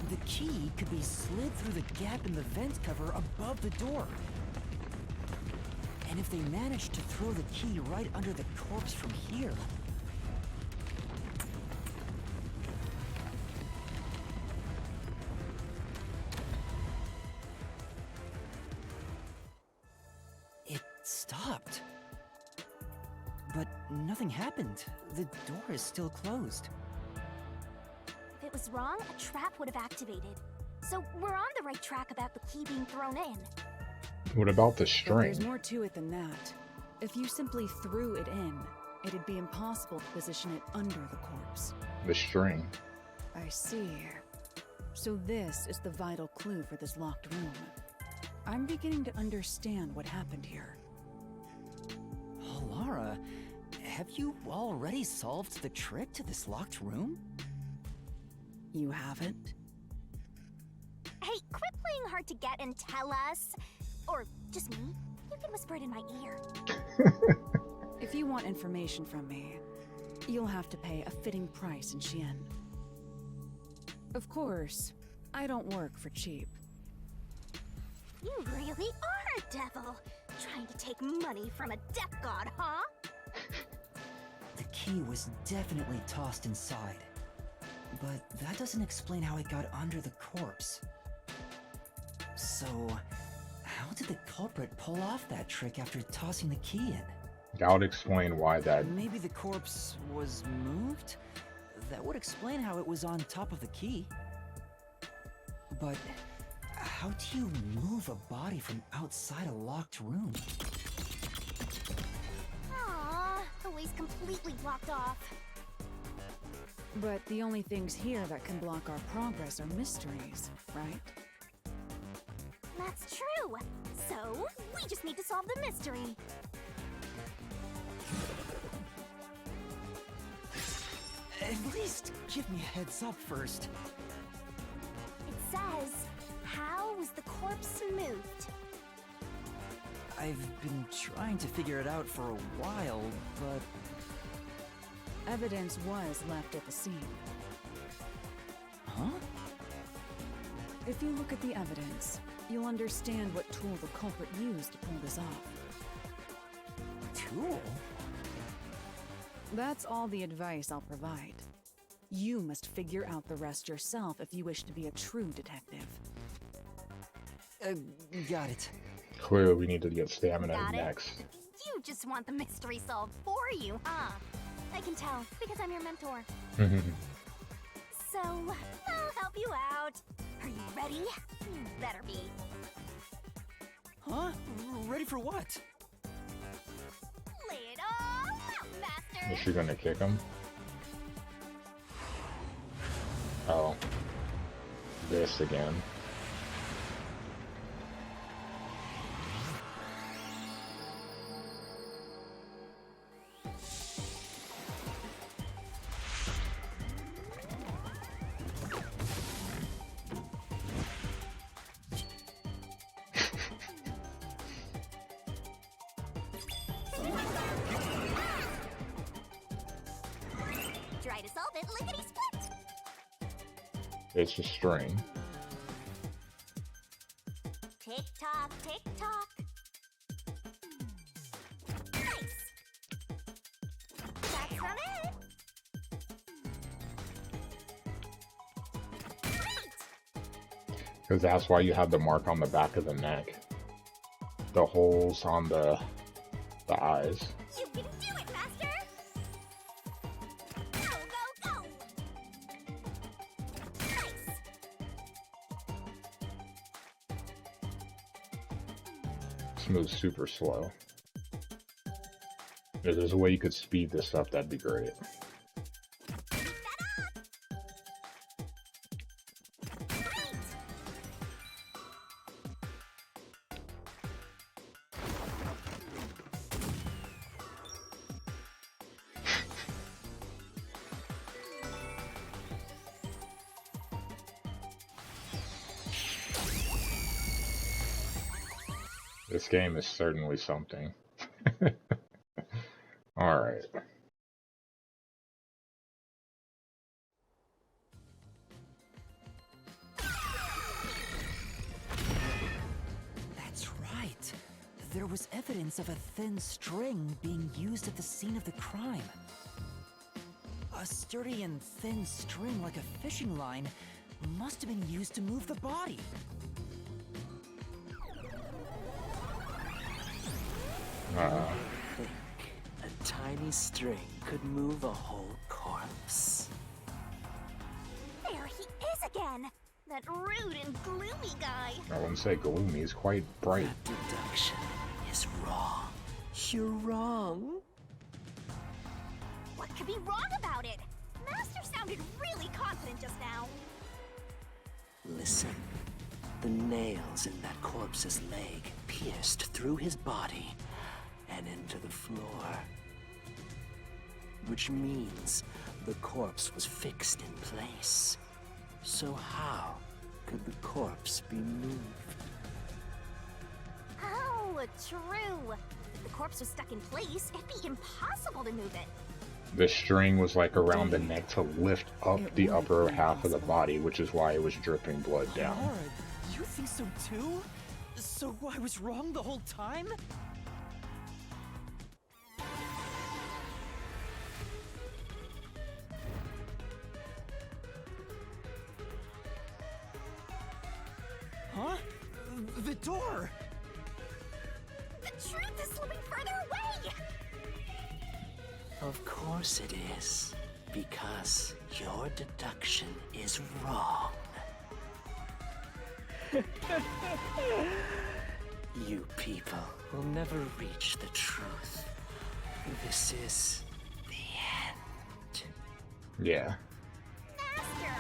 The key could be slid through the gap in the vent cover above the door. And if they manage to throw the key right under the corpse from here... It stopped. But nothing happened. The door is still closed. If it was wrong, a trap would have activated. So we're on the right track about the key being thrown in. What about the But string? there's more to it than that. If you simply threw it in, it'd be impossible to position it under the corpse. The string. I see. So this is the vital clue for this locked room. I'm beginning to understand what happened here. Oh, Lara, have you already solved the trick to this locked room? You haven't? Hey, quit playing hard to get and tell us. Or just me. You can whisper it in my ear. If you want information from me, you'll have to pay a fitting price in Xian. Of course, I don't work for cheap. You really are a devil. Trying to take money from a death god, huh? The key was definitely tossed inside. But that doesn't explain how it got under the corpse. So, how did the culprit pull off that trick after tossing the key in? That would explain why that. Maybe the corpse was moved? That would explain how it was on top of the key. But how do you move a body from outside a locked room? Aww, the way's completely blocked off. But the only things here that can block our progress are mysteries, right? That's true. So, we just need to solve the mystery. At least give me a heads up first. It says, how was the corpse moved? I've been trying to figure it out for a while, but Evidence was left at the scene. huh? If you look at the evidence, you'll understand what tool the culprit used to pull this off. Tool? That's all the advice I'll provide. You must figure out the rest yourself if you wish to be a true detective. Got it. Clearly, we need to get stamina Got it. next. You just want the mystery solved for you, huh? I can tell, because I'm your mentor. So, I'll help you out. Are you ready? You better be. Huh? Ready for what? Lay it all out, master! Is she gonna kick him? Oh. This again. Try to solve it lickety-split! It's a string. Tick-tock, tick-tock. Nice! That's not it! Great! Because that's why you have the mark on the back of the neck. The holes on the eyes. You can do it, master! Go, go, go! Nice! This moves super slow. If there's a way you could speed this up, that'd be great. Keep that up! Great! This game is certainly something. Alright. That's right. There was evidence of a thin string being used at the scene of the crime. A sturdy and thin string like a fishing line must have been used to move the body. Think a tiny string could move a whole corpse. There he is again! That rude and gloomy guy! I wouldn't say gloomy, he's quite bright. That deduction is wrong. You're wrong. could be wrong about it? Master sounded really confident just now. Listen. The nails in that corpse's leg pierced through his body and into the floor. Which means the corpse was fixed in place. So how could the corpse be moved? Oh, true. If the corpse was stuck in place, it'd be impossible to move it. The string was like around the neck to lift up It the would upper be half of the possible. body, which is why it was dripping blood down. Laura, you think so too? So I was wrong the whole time? Huh? The door! The truth is slipping further away! Of course it is. Because your deduction is wrong. You people will never reach the truth. This is the end. Yeah. Master,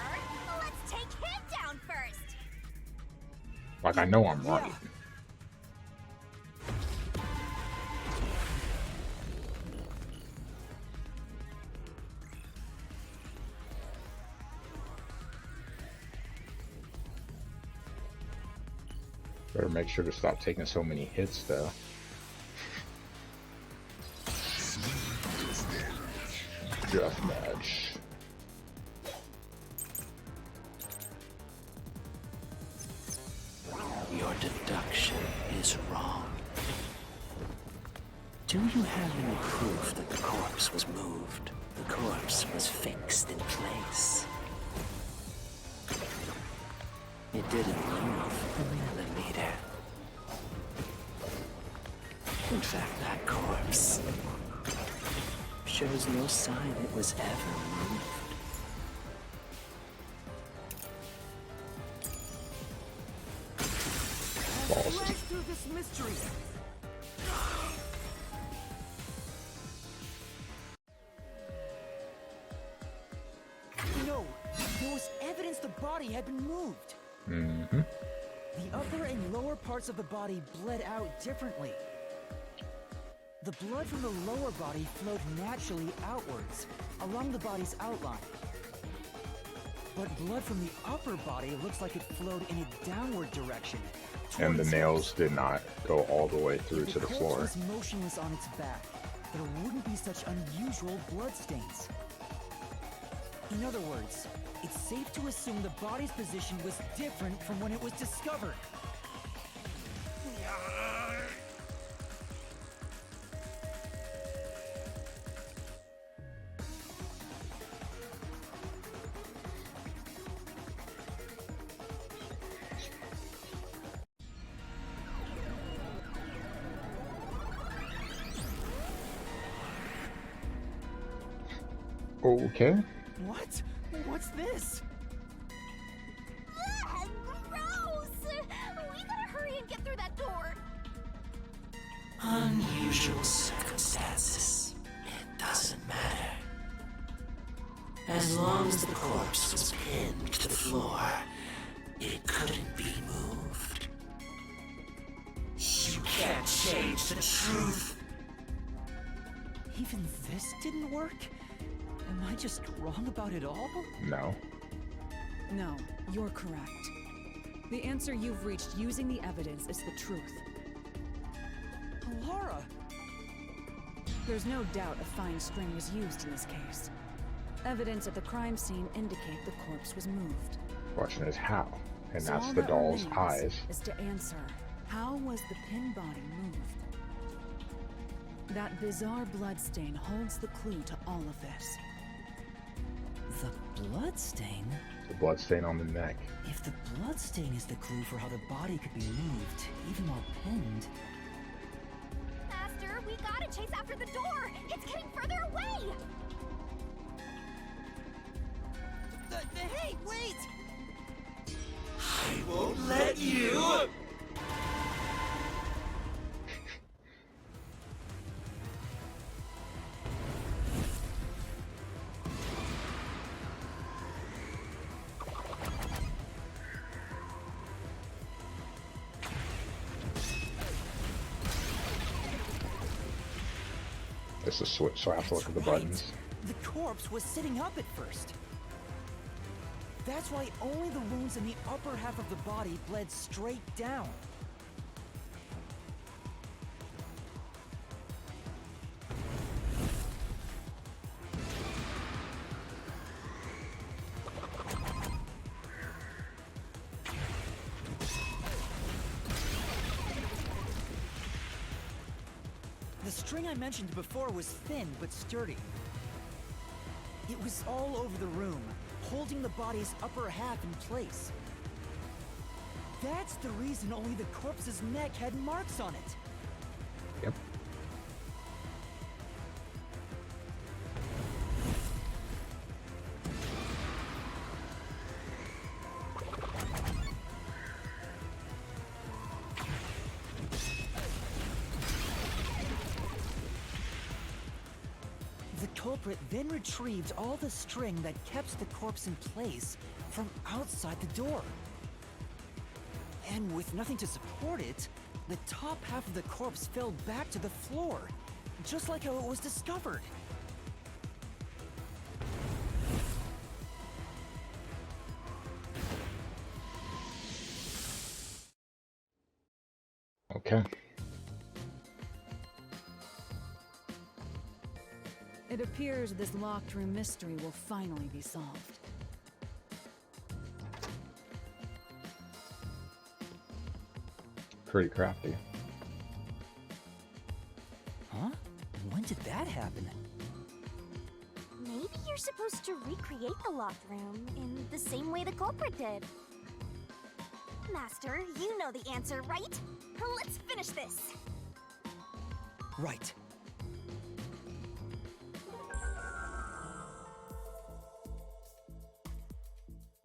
let's take him down first. Like, I know I'm right. Better make sure to stop taking so many hits, though. Deathmatch. Your deduction is wrong. Do you have any proof that the corpse was moved? The corpse was fixed in place. It didn't move a millimeter. In fact, that corpse shows no sign it was ever moved. Balls. Let's do this mystery. No, there was evidence the body had been moved. Mm-hmm. The upper and lower parts of the body bled out differently. The blood from the lower body flowed naturally outwards, along the body's outline. But blood from the upper body looks like it flowed in a downward direction. And the towards nails did not go all the way through If to the corpse floor. was motionless on its back, there wouldn't be such unusual bloodstains. In other words, it's safe to assume the body's position was different from when it was discovered. Okay. What? What's this? Ugh, gross! We gotta hurry and get through that door. Unusual circumstances. It doesn't matter. As long as the corpse was pinned to the floor, it couldn't be moved. You can't change the truth. Even this didn't work? Am I just wrong about it all? No. No, you're correct. The answer you've reached using the evidence is the truth. Laura! There's no doubt a fine string was used in this case. Evidence at the crime scene indicate the corpse was moved. Question is how? And So that's all the that doll's remains eyes. is to answer, how was the pin body moved? That bizarre bloodstain holds the clue to all of this. The bloodstain? The bloodstain on the neck. If the bloodstain is the clue for how the body could be moved, even while pinned... Master, we gotta chase after the door! It's getting further away! Hey, wait! I won't let you! It's a switch, so I have to look at the That's right. buttons. The corpse was sitting up at first. That's why only the wounds in the upper half of the body bled straight down. The string I mentioned before was thin but sturdy. It was all over the room, holding the body's upper half in place. That's the reason only the corpse's neck had marks on it. Yep. The culprit then retrieved all the string that kept the corpse in place from outside the door. And with nothing to support it, the top half of the corpse fell back to the floor, just like how it was discovered. Okay. It appears this locked room mystery will finally be solved. Pretty crafty. Huh? When did that happen? Maybe you're supposed to recreate the locked room in the same way the culprit did. Master, you know the answer, right? Let's finish this. Right.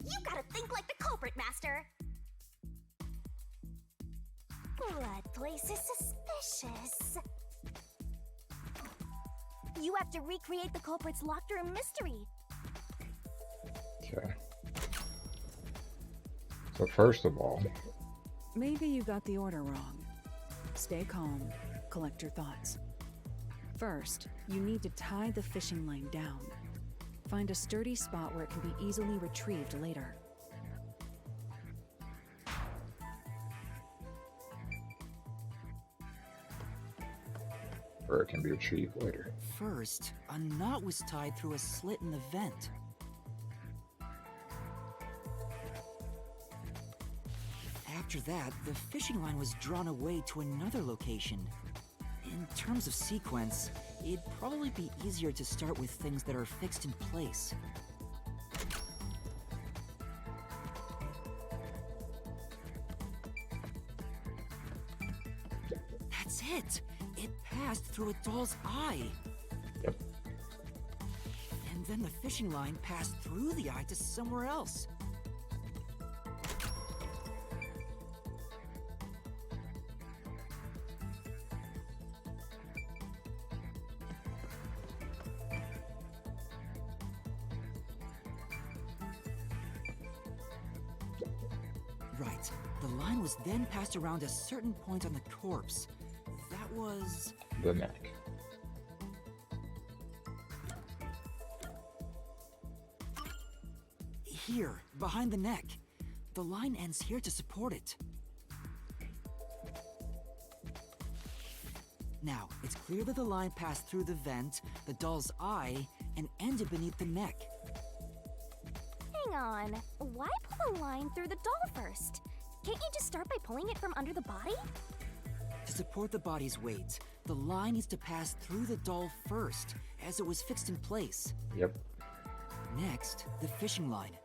You gotta think like the culprit, Master. Blood place is suspicious. You have to recreate the culprit's locked room mystery. Okay. So first of all, Maybe you got the order wrong. Stay calm, collect your thoughts. First, you need to tie the fishing line down. Find a sturdy spot where it can be easily retrieved later. or it can be retrieved later. First, a knot was tied through a slit in the vent. After that, the fishing line was drawn away to another location. In terms of sequence, it'd probably be easier to start with things that are fixed in place. That's it! It passed through a doll's eye! Yep. And then the fishing line passed through the eye to somewhere else. Right. The line was then passed around a certain point on the corpse. That was... The neck. here, behind the neck. The line ends here to support it. Now, it's clear that the line passed through the vent, the doll's eye, and ended beneath the neck. Hang on. Why pull the line through the doll first? Can't you just start by pulling it from under the body? To support the body's weight, the line needs to pass through the doll first, as it was fixed in place. Yep. Next, the fishing line.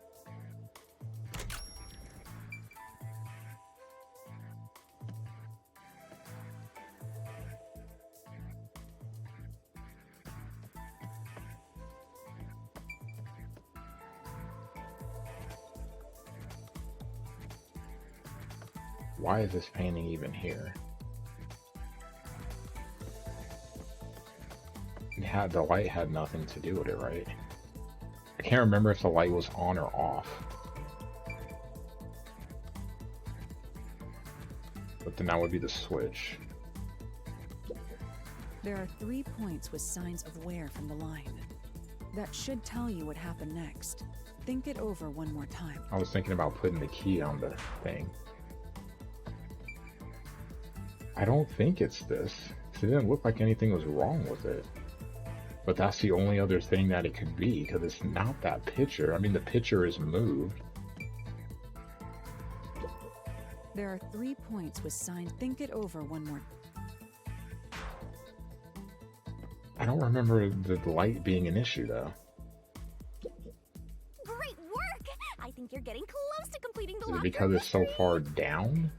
Why is this painting even here? The light had nothing to do with it, right? I can't remember if the light was on or off. But then that would be the switch. There are 3 points with signs of wear from the line. That should tell you what happened next. Think it over one more time. I was thinking about putting the key on the thing. I don't think it's this. 'Cause it didn't look like anything was wrong with it. But that's the only other thing that it could be, because it's not that picture. I mean, the picture is moved. There are 3 points with signs. Think it over one more. I don't remember the light being an issue, though. Great work! I think you're getting close to completing the Is it locked because room it's so mystery. far down?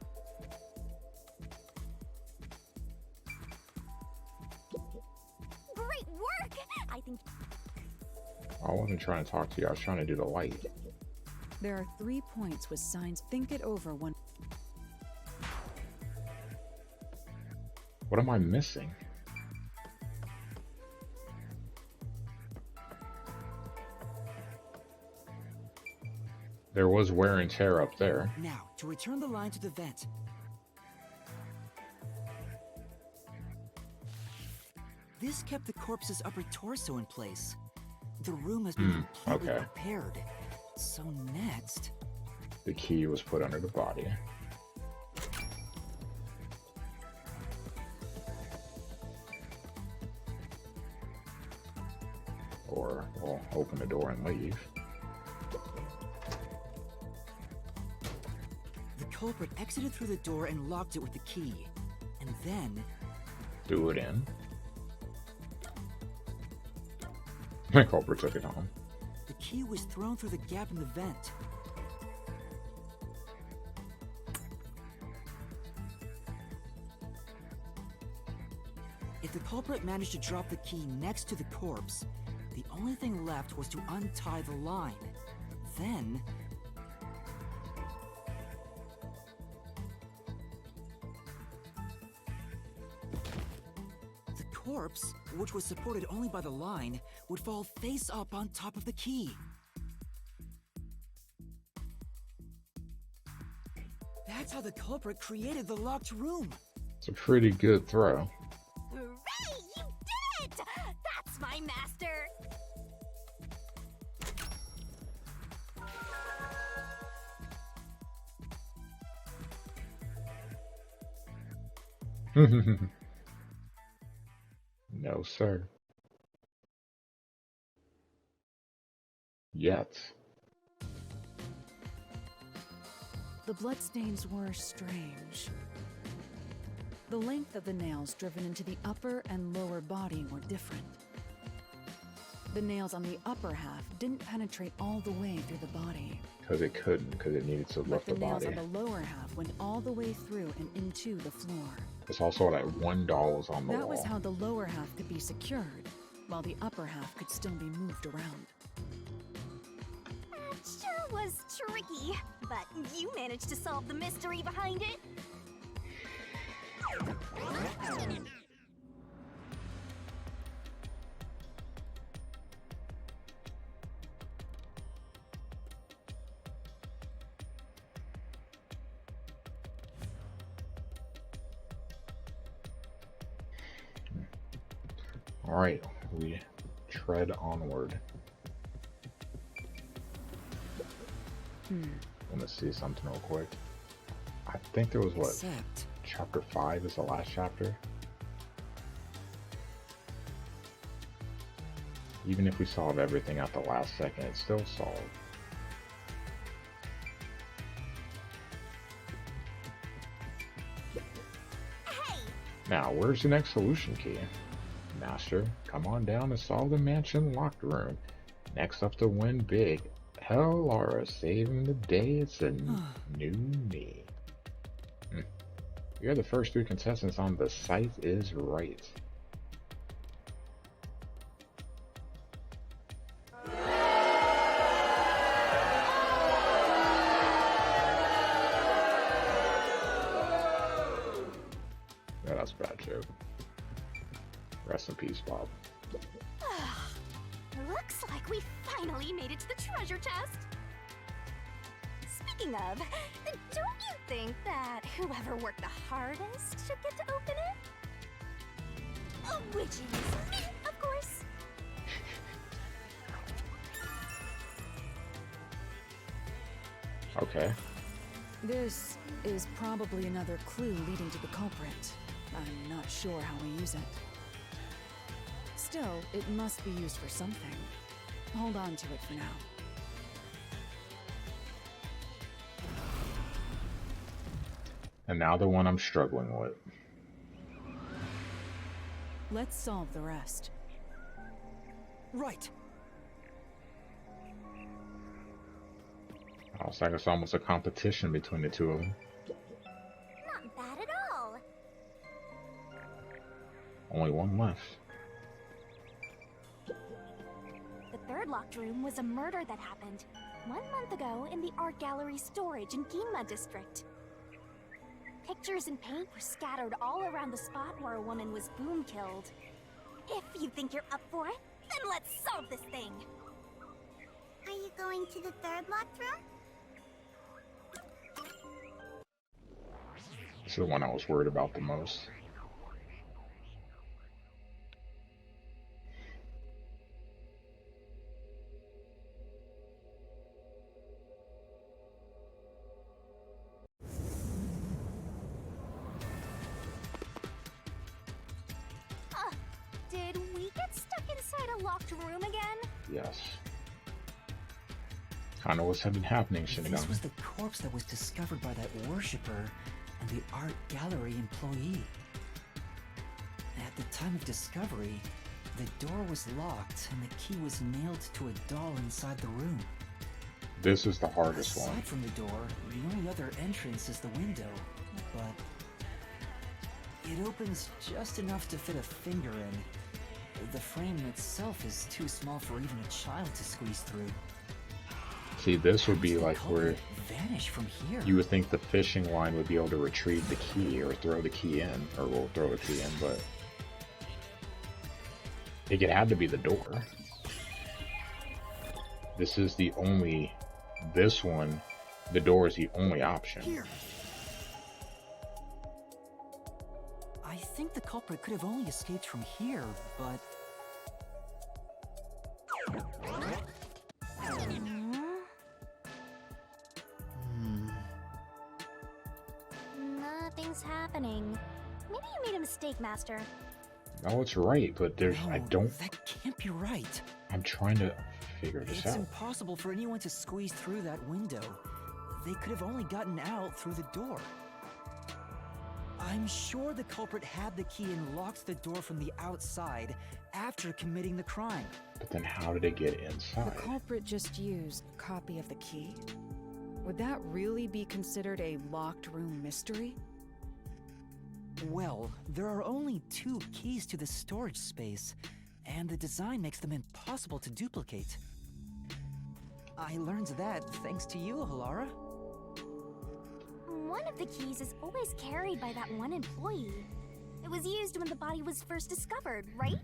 Great work! I think I wasn't trying to talk to you. I was trying to do the light. There are 3 points with signs. Think it over one. What am I missing? There was wear and tear up there. Now, to return the line to the vent. This kept the corpse's upper torso in place. The room has been completely okay. repaired. So next... The key was put under the body. Or we'll open the door and leave. The culprit exited through the door and locked it with the key. And then... Do it in. My culprit took it home. the key was thrown through the gap in the vent. If the culprit managed to drop the key next to the corpse, the only thing left was to untie the line. Then... the corpse, which was supported only by the line, would fall face up on top of the key. That's how the culprit created the locked room. It's a pretty good throw. Hooray! You did it! That's my master! No, sir. Yet. The bloodstains were strange. The length of the nails driven into the upper and lower body were different. The nails on the upper half didn't penetrate all the way through the body. Because it couldn't, because it needed to But lift the the nails body. on the lower half went all the way through and into the floor. It's also that one doll is on the That wall. was how the lower half could be secured, while the upper half could still be moved around. That sure was tricky, but you managed to solve the mystery behind it. Alright, we tread onward. Want to see something real quick? I think there was what? Except... Chapter 5 is the last chapter? Even if we solve everything at the last second, it's still solved. Hey! Now, where's the next solution key? Master, come on down and solve the mansion locked room. Next up to win big. Hell, Laura, saving the day. It's a new me. You're the first 3 contestants on The Scythe is Right. Yeah, that's a bad joke. Rest in peace, Bob. Looks like we finally made it to the treasure chest. Speaking of, don't you think that whoever worked the hardest should get to open it? Witches. Of course. Okay. This is probably another clue leading to the culprit. I'm not sure how we use it. Still, it must be used for something. Hold on to it for now. And now the one I'm struggling with. Let's solve the rest. Right. Oh, it's like it's almost a competition between the two of them. Not bad at all. Only one left. The third locked room was a murder that happened 1 month ago in the art gallery storage in Ginma district. Pictures and paint were scattered all around the spot where a woman was boom killed. If you think you're up for it, then let's solve this thing. Are you going to the third locked room? This is the one I was worried about the most. Did we get stuck inside a locked room again? Yes. Kinda what's been happening, This Shinigami. was the corpse that was discovered by that worshipper and the art gallery employee. At the time of discovery, the door was locked and the key was nailed to a doll inside the room. This is the hardest Aside one. from the door, the only other entrance is the window, but it opens just enough to fit a finger in. The frame itself is too small for even a child to squeeze through. See, this would be How does the like where culprit vanish from here. you would think the fishing line would be able to retrieve the key or throw the key in, or will throw the key in, but it had to be the door. This is the only, this one, the door is the only option. Here. I think the culprit could have only escaped from here, but Nothing's happening. Maybe you made a mistake, Master. No, it's right, but there's, I no, don't, that can't be right. I'm trying to figure this It's out. impossible for anyone to squeeze through that window. They could have only gotten out through the door. I'm sure the culprit had the key and locked the door from the outside after committing the crime. But then how did it get The inside? culprit just used a copy of the key. Would that really be considered a locked room mystery? Well, there are only 2 keys to the storage space, and the design makes them impossible to duplicate. I learned that thanks to you, Halara. One of the keys is always carried by that one employee. It was used when the body was first discovered, right?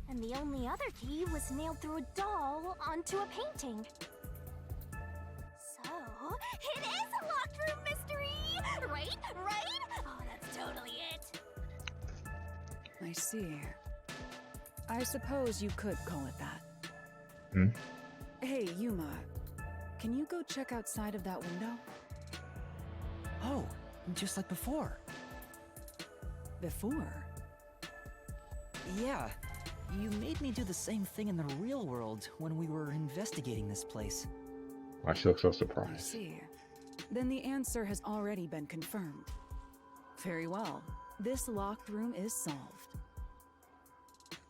And the only other key was nailed through a doll onto a painting. So, it is a locked room mystery! Right? Right? Oh, that's totally it. I see. I suppose you could call it that. Hmm? Hey, Yuma. Can you go check outside of that window? Oh, just like before. Before? Yeah, you made me do the same thing in the real world when we were investigating this place. Why she looks so I surprised? see. Then the answer has already been confirmed. Very well. This locked room is solved.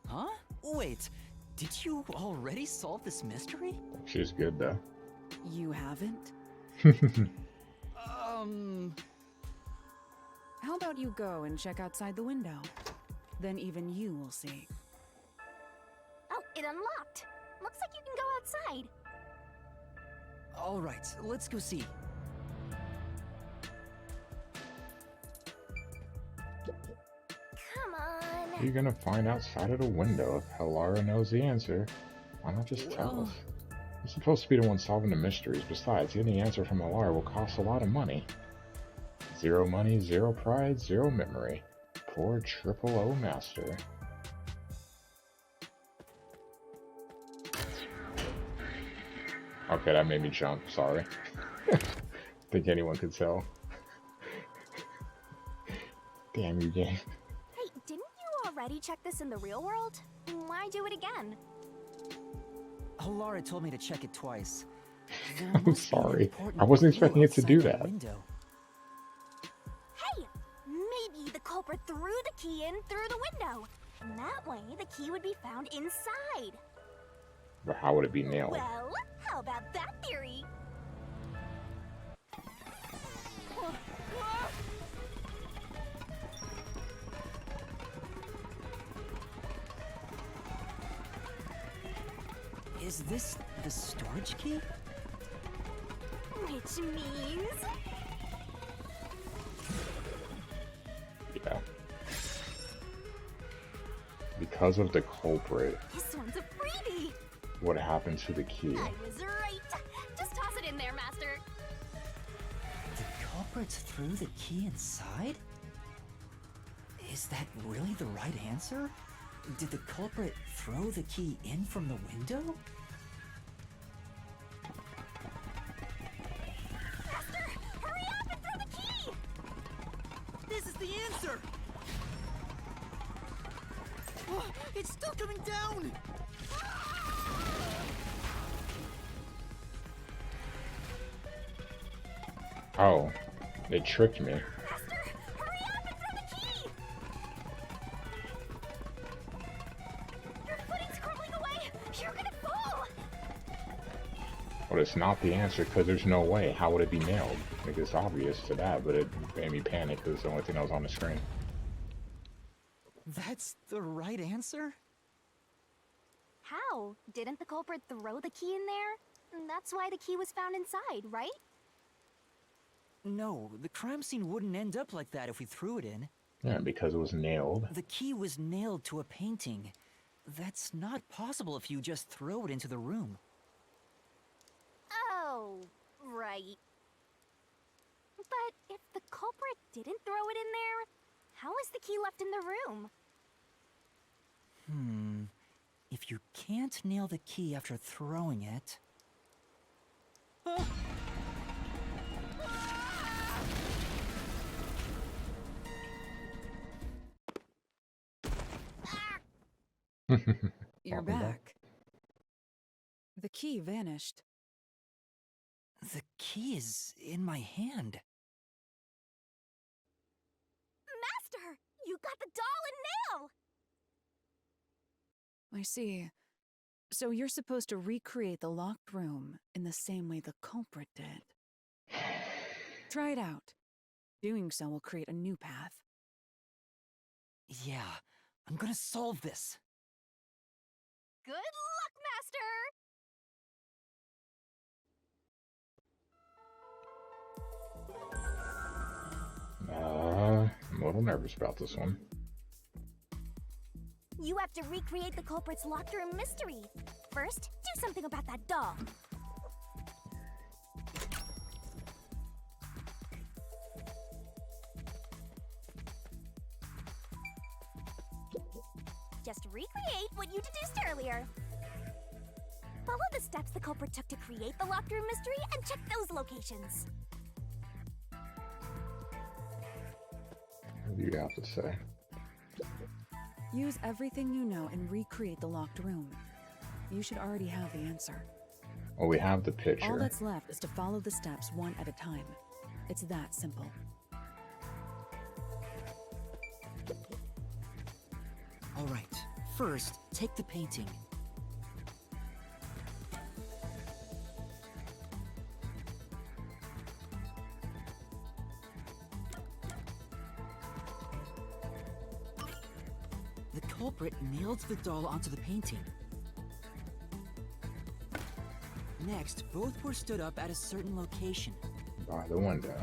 Huh? Wait, did you already solve this mystery? She's good though. You haven't? How about you go and check outside the window? Then even you will see. Oh, it unlocked. Looks like you can go outside. All right, let's go see. Come on. You're gonna find outside of the window. If Halara knows the answer, why not just tell Well- us? You're supposed to be the one solving the mysteries. Besides, getting the answer from Halara will cost a lot of money. 0 money, 0 pride, 0 memory. for Triple O Master. Okay, that made me jump, sorry. Think anyone could tell. Damn you, game. Hey, didn't you already check this in the real world? Why do it again? Lara told me to check it twice. I'm sorry. I wasn't expecting it to do that. Window. Hey, maybe the culprit threw the key in through the window. And that way, the key would be found inside. But how would it be nailed? Well, how about that theory? Is this the storage key? Which means... Yeah. Because of the culprit, This one's a freebie! what happened to the key? I was right! Just toss it in there, Master! The culprits threw the key inside? Is that really the right answer? Did the culprit throw the key in from the window? Master, hurry up and throw the key! This is the answer! Oh, it's still coming down! Oh, they tricked me. Master, hurry up and throw the key! Your footing's crumbling away! You're gonna fall! But it's not the answer because there's no way. How would it be nailed? Like, it's obvious to that, but it made me panic because it's the only thing that was on the screen. That's the right answer? How? Didn't the culprit throw the key in there? That's why the key was found inside, right? No, the crime scene wouldn't end up like that if we threw it in. Yeah, because it was nailed. The key was nailed to a painting. That's not possible if you just throw it into the room. Oh, right. But if the culprit didn't throw it in there, how is the key left in the room? If you can't nail the key after throwing it... You're Welcome back. back. The key vanished. The key is in my hand. Master, you got the doll and nail! I see. So you're supposed to recreate the locked room in the same way the culprit did. Try it out. Doing so will create a new path. Yeah, I'm gonna solve this. Good luck, Master! I'm a little nervous about this one. You have to recreate the culprit's locked room mystery. First, do something about that doll. Just recreate what you deduced earlier. Follow the steps the culprit took to create the locked room mystery and check those locations. What do you have to say? Use everything you know and recreate the locked room. You should already have the answer. Well, we have the All picture. that's left is to follow the steps one at a time. It's that simple. All right, first, take the painting. The culprit nailed the doll onto the painting. Next, both were stood up at a certain location. By the window.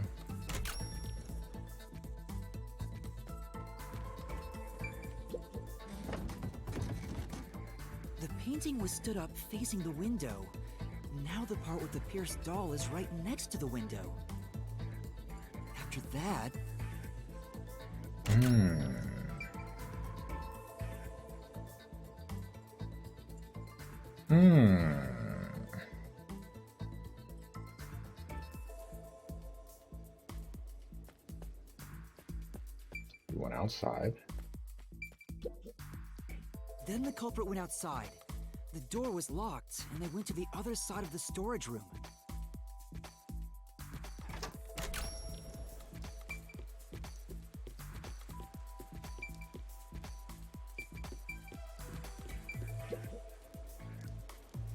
The painting was stood up facing the window. Now the part with the pierced doll is right next to the window. After that, We went outside. Then the culprit went outside. The door was locked, and they went to the other side of the storage room.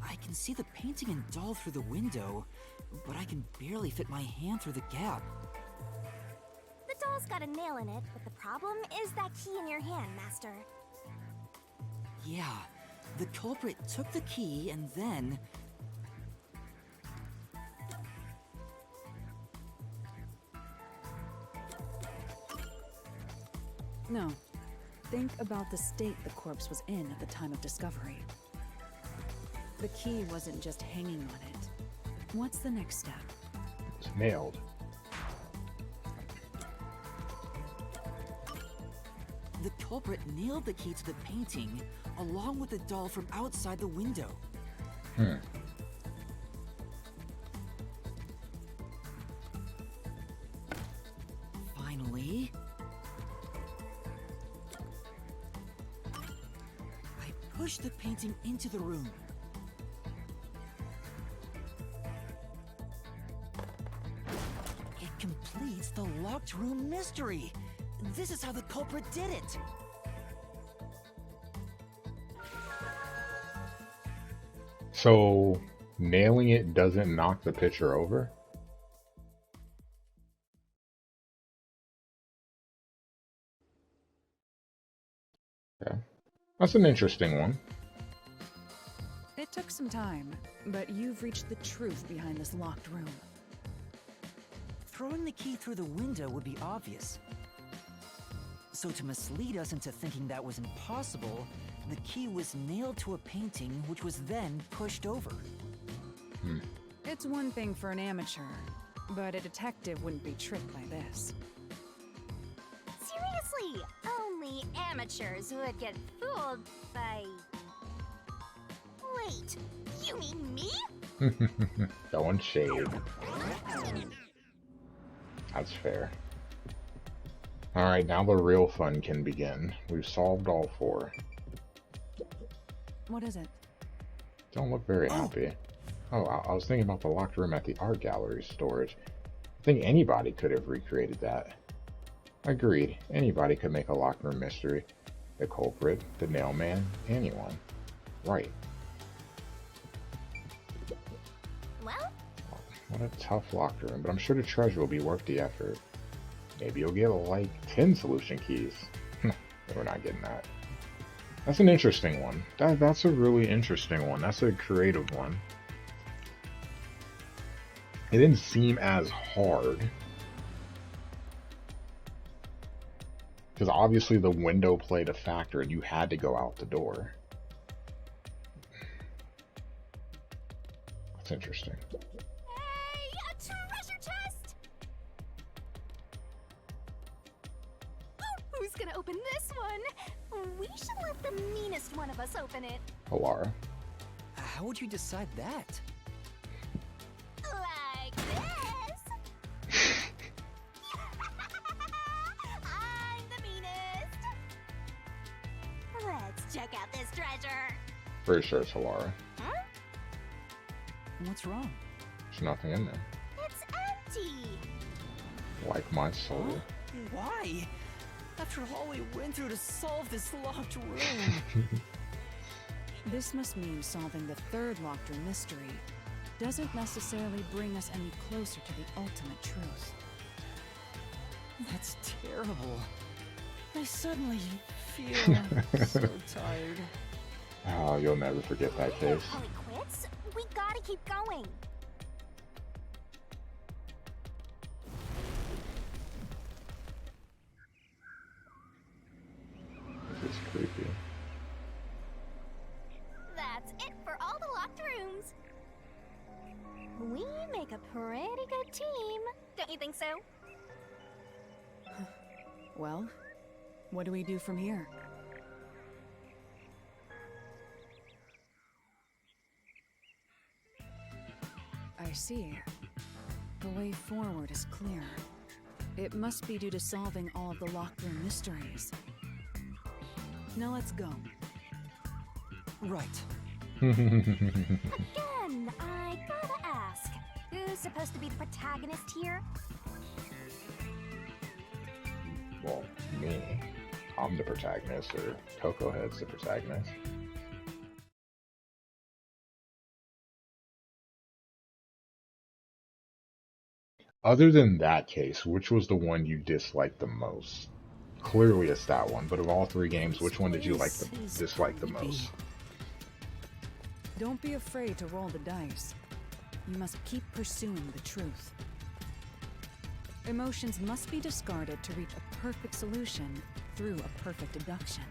I can see the painting and doll through the window, but I can barely fit my hand through the gap. The doll's got a nail in it, but the problem is that key in your hand, Master. Yeah, the culprit took the key and then... No. Think about the state the corpse was in at the time of discovery. The key wasn't just hanging on it. What's the next step? It's nailed. The culprit nailed the key to the painting, along with the doll from outside the window. Finally... I pushed the painting into the room. It completes the locked room mystery! This is how the culprit did it! So, nailing it doesn't knock the picture over? Okay. That's an interesting one. It took some time, but you've reached the truth behind this locked room. Throwing the key through the window would be obvious. So to mislead us into thinking that was impossible, the key was nailed to a painting which was then pushed over. It's one thing for an amateur, but a detective wouldn't be tricked by this. Seriously, only amateurs would get fooled by... Wait, you mean me? Throwing shade. That's fair. Alright, now the real fun can begin. We've solved all four. What is it? Don't look very happy. Oh, I was thinking about the locked room at the art gallery storage. I think anybody could have recreated that. Agreed. Anybody could make a locked room mystery. The culprit, the nail man, anyone. Right. Well, What a tough locked room, but I'm sure the treasure will be worth the effort. Maybe you'll get like 10 solution keys. We're not getting that. That's an interesting one. That's a really interesting one. That's a creative one. It didn't seem as hard. Because obviously the window played a factor and you had to go out the door. That's interesting. hey, a treasure chest! Oh, who's gonna open this one? We should let the meanest one of us open it. Alara. How would you decide that? Like this. I'm the meanest. Let's check out this treasure. Pretty sure it's Alara. Huh? What's wrong? There's nothing in there. It's empty. Like my soul. Why? After all we went through to solve this locked room. This must mean solving the third locked room mystery doesn't necessarily bring us any closer to the ultimate truth. That's terrible. I suddenly feel so tired. Oh, you'll never forget that We can't case. call it quits. We gotta keep going. This is creepy. That's it for all the locked rooms. We make a pretty good team. Don't you think so? Well, what do we do from here? I see. The way forward is clear. It must be due to solving all of the locked room mysteries. Now let's go. Right. Again, I gotta ask, who's supposed to be the protagonist here? Well, me. I'm the protagonist, or Coco Head's the protagonist. Other than that case, which was the one you disliked the most? Clearly it's that one, but of all three games, which one did you dislike the most? Don't be afraid to roll the dice. You must keep pursuing the truth. Emotions must be discarded to reach a perfect solution through a perfect deduction.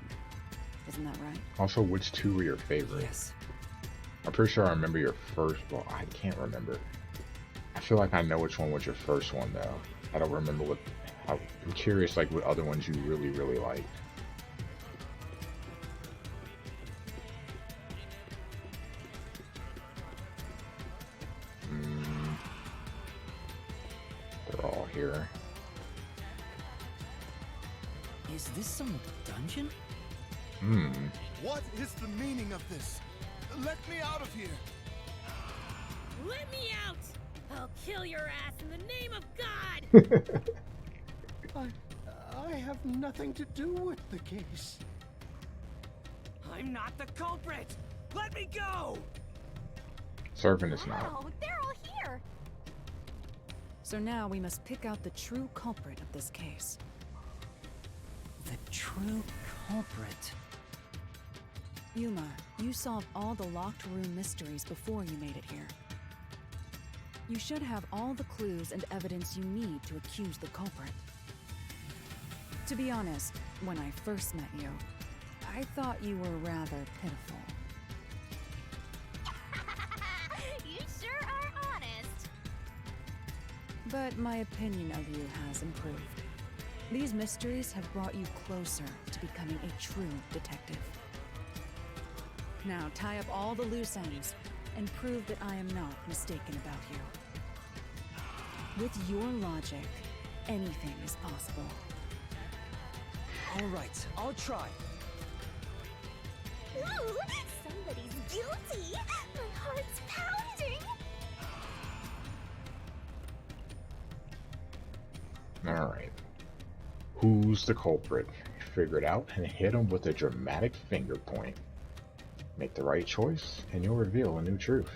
Isn't that right? Also, which two were your favorite? Yes. I'm pretty sure I remember your first. Well, I can't remember. I feel like I know which one was your first one, though. I don't remember what. I'm curious, like, what other ones you really, really liked. They're all here. Is this some dungeon? What is the meaning of this? Let me out of here! Let me out! I'll kill your ass in the name of God! I have nothing to do with the case. I'm not the culprit! Let me go! Servant is not. Oh, they're all here! So now we must pick out the true culprit of this case. The true culprit. Yuma, you solved all the locked room mysteries before you made it here. You should have all the clues and evidence you need to accuse the culprit. To be honest, when I first met you, I thought you were rather pitiful. You sure are honest. But my opinion of you has improved. These mysteries have brought you closer to becoming a true detective. Now tie up all the loose ends and prove that I am not mistaken about you. With your logic, anything is possible. All right, I'll try. Ooh, somebody's guilty! My heart's pounding! Alright. Who's the culprit? Figure it out and hit him with a dramatic finger point. Make the right choice, and you'll reveal a new truth.